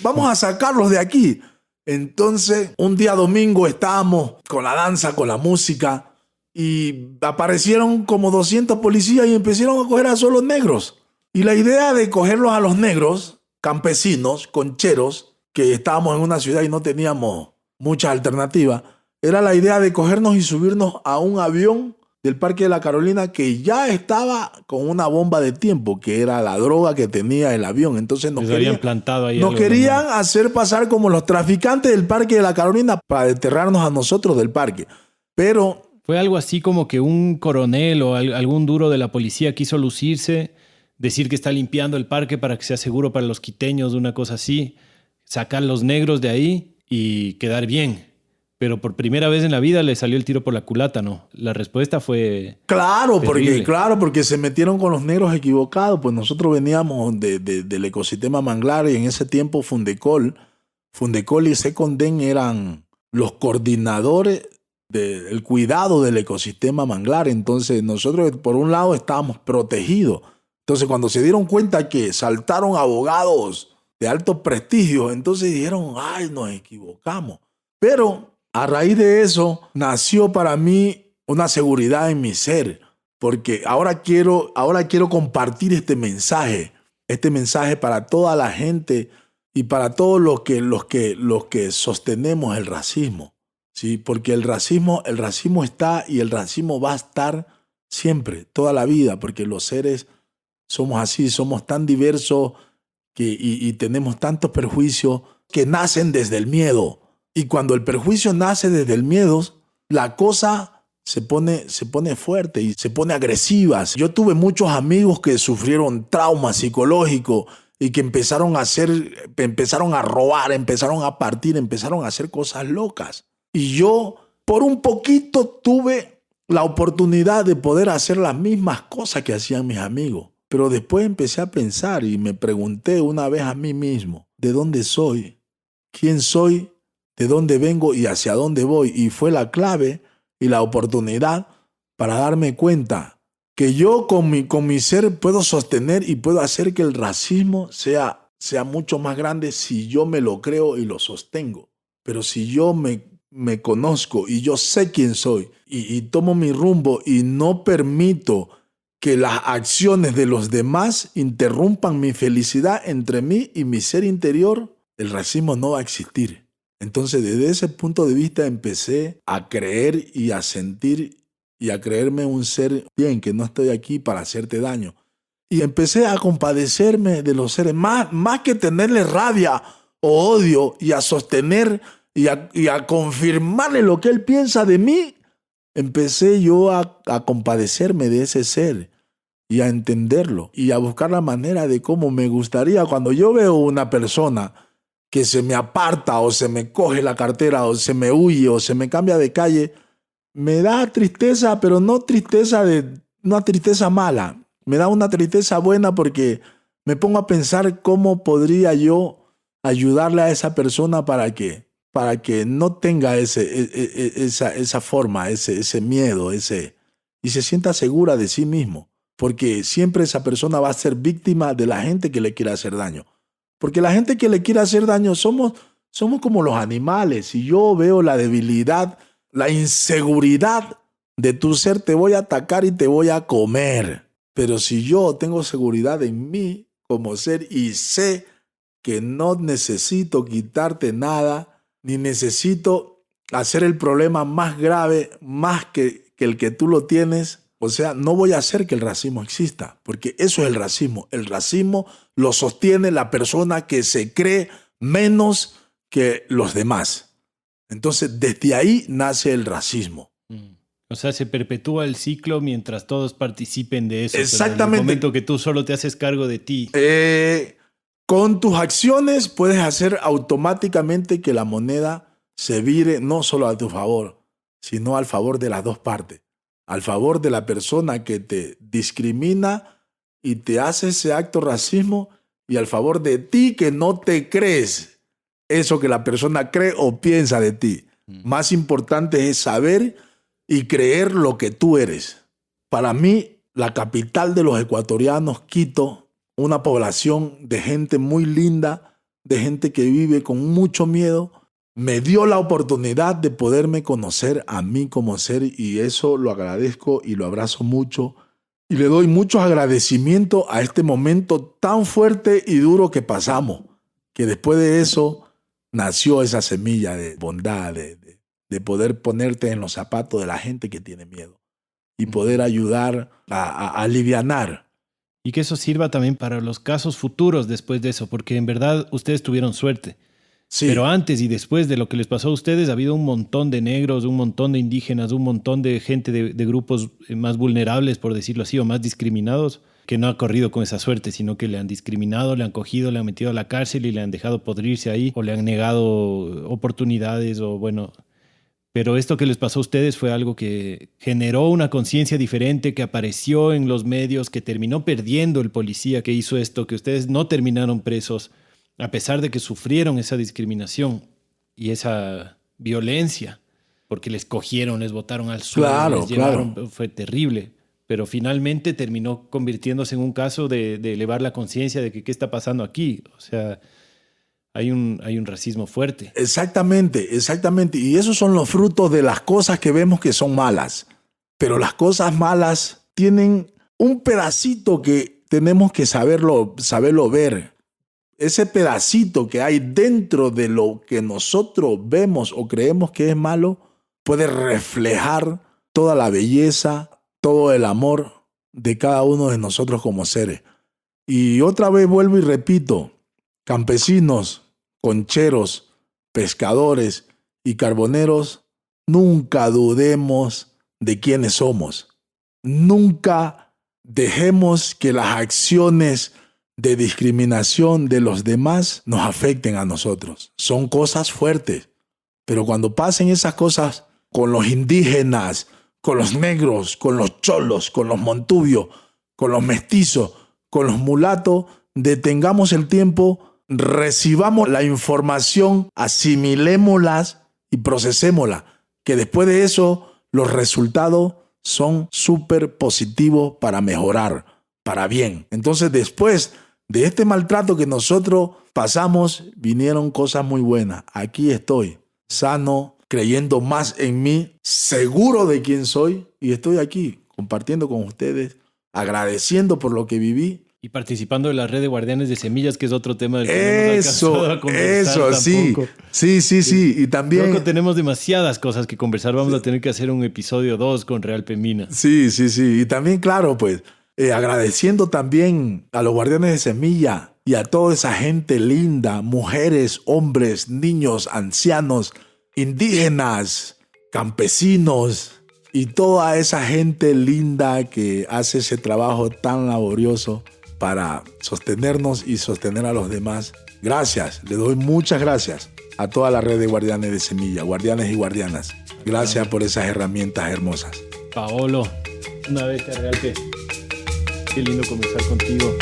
Vamos a sacarlos de aquí. Entonces, un día domingo estábamos con la danza, con la música y aparecieron como 200 policías y empezaron a coger a solo negros. Y la idea de cogerlos a los negros, campesinos, concheros, que estábamos en una ciudad y no teníamos muchas alternativas, era la idea de cogernos y subirnos a un avión del Parque de la Carolina que ya estaba con una bomba de tiempo, que era la droga que tenía el avión. Entonces nos querían hacer pasar como los traficantes del Parque de la Carolina para desterrarnos a nosotros del parque. Pero fue algo así como que un coronel o algún duro de la policía quiso lucirse, decir que está limpiando el parque para que sea seguro para los quiteños, una cosa así, sacar los negros de ahí y quedar bien. Pero por primera vez en la vida le salió el tiro por la culata, ¿no? La respuesta fue Claro, porque se metieron con los negros equivocados. Pues nosotros veníamos del ecosistema manglar y en ese tiempo Fundecol y Seconden eran los coordinadores del cuidado del ecosistema manglar. Entonces nosotros por un lado estábamos protegidos. Entonces cuando se dieron cuenta que saltaron abogados de alto prestigio, entonces dijeron, ay, nos equivocamos. Pero a raíz de eso nació para mí una seguridad en mi ser, porque ahora quiero compartir este mensaje Este mensaje para toda la gente y para todos los que sostenemos el racismo, ¿sí? Porque el racismo está y el racismo va a estar siempre, toda la vida, porque los seres somos así, somos tan diversos y tenemos tantos perjuicios que nacen desde el miedo. Y cuando el perjuicio nace desde el miedo, la cosa se pone fuerte y se pone agresiva. Yo tuve muchos amigos que sufrieron traumas psicológicos y que empezaron a robar, empezaron a partir, empezaron a hacer cosas locas. Y yo, por un poquito, tuve la oportunidad de poder hacer las mismas cosas que hacían mis amigos. Pero después empecé a pensar y me pregunté una vez a mí mismo, ¿de dónde soy? ¿Quién soy? ¿De dónde vengo y hacia dónde voy? Y fue la clave y la oportunidad para darme cuenta que yo con mi ser puedo sostener y puedo hacer que el racismo sea mucho más grande si yo me lo creo y lo sostengo. Pero si yo me conozco y yo sé quién soy y tomo mi rumbo y no permito que las acciones de los demás interrumpan mi felicidad entre mí y mi ser interior, el racismo no va a existir. Entonces, desde ese punto de vista empecé a creer y a sentir y a creerme un ser bien, que no estoy aquí para hacerte daño. Y empecé a compadecerme de los seres, más que tenerle rabia o odio y a sostener y a confirmarle lo que él piensa de mí. Empecé yo a compadecerme de ese ser y a entenderlo y a buscar la manera de cómo me gustaría cuando yo veo una persona que se me aparta o se me coge la cartera o se me huye o se me cambia de calle, me da tristeza, pero no una tristeza mala. Me da una tristeza buena porque me pongo a pensar cómo podría yo ayudarle a esa persona para que no tenga esa forma, ese miedo, y se sienta segura de sí mismo. Porque siempre esa persona va a ser víctima de la gente que le quiere hacer daño. Porque la gente que le quiere hacer daño somos como los animales. Si yo veo la debilidad, la inseguridad de tu ser, te voy a atacar y te voy a comer. Pero si yo tengo seguridad en mí como ser y sé que no necesito quitarte nada, ni necesito hacer el problema más grave, más que el que tú lo tienes, o sea, no voy a hacer que el racismo exista, porque eso es el racismo. El racismo lo sostiene la persona que se cree menos que los demás. Entonces, desde ahí nace el racismo. O sea, se perpetúa el ciclo mientras todos participen de eso. Exactamente. Pero en el momento que tú solo te haces cargo de ti. Con tus acciones puedes hacer automáticamente que la moneda se vire no solo a tu favor, sino al favor de las dos partes. Al favor de la persona que te discrimina y te hace ese acto racismo y al favor de ti que no te crees eso que la persona cree o piensa de ti. Más importante es saber y creer lo que tú eres. Para mí, la capital de los ecuatorianos, Quito, una población de gente muy linda, de gente que vive con mucho miedo, me dio la oportunidad de poderme conocer a mí como ser y eso lo agradezco y lo abrazo mucho y le doy muchos agradecimientos a este momento tan fuerte y duro que pasamos, que después de eso nació esa semilla de bondad, de poder ponerte en los zapatos de la gente que tiene miedo y poder ayudar a alivianar. Y que eso sirva también para los casos futuros después de eso, porque en verdad ustedes tuvieron suerte. Sí. Pero antes y después de lo que les pasó a ustedes, ha habido un montón de negros, un montón de indígenas, un montón de gente de grupos más vulnerables, por decirlo así, o más discriminados, que no ha corrido con esa suerte, sino que le han discriminado, le han cogido, le han metido a la cárcel y le han dejado podrirse ahí, o le han negado oportunidades, o bueno. Pero esto que les pasó a ustedes fue algo que generó una conciencia diferente, que apareció en los medios, que terminó perdiendo el policía que hizo esto, que ustedes no terminaron presos, a pesar de que sufrieron esa discriminación y esa violencia, porque les cogieron, les botaron al suelo, les llevaron, fue terrible. Pero finalmente terminó convirtiéndose en un caso de elevar la conciencia de que qué está pasando aquí. O sea, hay un racismo fuerte. Exactamente. Y esos son los frutos de las cosas que vemos que son malas. Pero las cosas malas tienen un pedacito que tenemos que saberlo ver. Ese pedacito que hay dentro de lo que nosotros vemos o creemos que es malo puede reflejar toda la belleza, todo el amor de cada uno de nosotros como seres. Y otra vez vuelvo y repito, campesinos, concheros, pescadores y carboneros, nunca dudemos de quiénes somos. Nunca dejemos que las acciones de discriminación de los demás nos afecten a nosotros. Son cosas fuertes, pero cuando pasen esas cosas con los indígenas, con los negros, con los cholos, con los montubios, con los mestizos, con los mulatos, detengamos el tiempo, recibamos la información, asimilémoslas y procesémosla, que después de eso los resultados son súper positivos para mejorar, para bien. Entonces, después de este maltrato que nosotros pasamos, vinieron cosas muy buenas. Aquí estoy, sano, creyendo más en mí, seguro de quién soy, y estoy aquí compartiendo con ustedes, agradeciendo por lo que viví. Y participando de la red de guardianes de semillas, que es otro tema del que no hemos alcanzado a conversar tampoco. Sí. Y también... Creo que tenemos demasiadas cosas que conversar. Vamos a tener que hacer un episodio 2 con Real Pemina. Sí. Y también, claro, pues, agradeciendo también a los guardianes de semilla y a toda esa gente linda, mujeres, hombres, niños, ancianos, indígenas, campesinos y toda esa gente linda que hace ese trabajo tan laborioso para sostenernos y sostener a los demás. Gracias, le doy muchas gracias a toda la red de guardianes de semilla, guardianes y guardianas. Gracias por esas herramientas hermosas. Paolo, una vez real que qué lindo conversar contigo.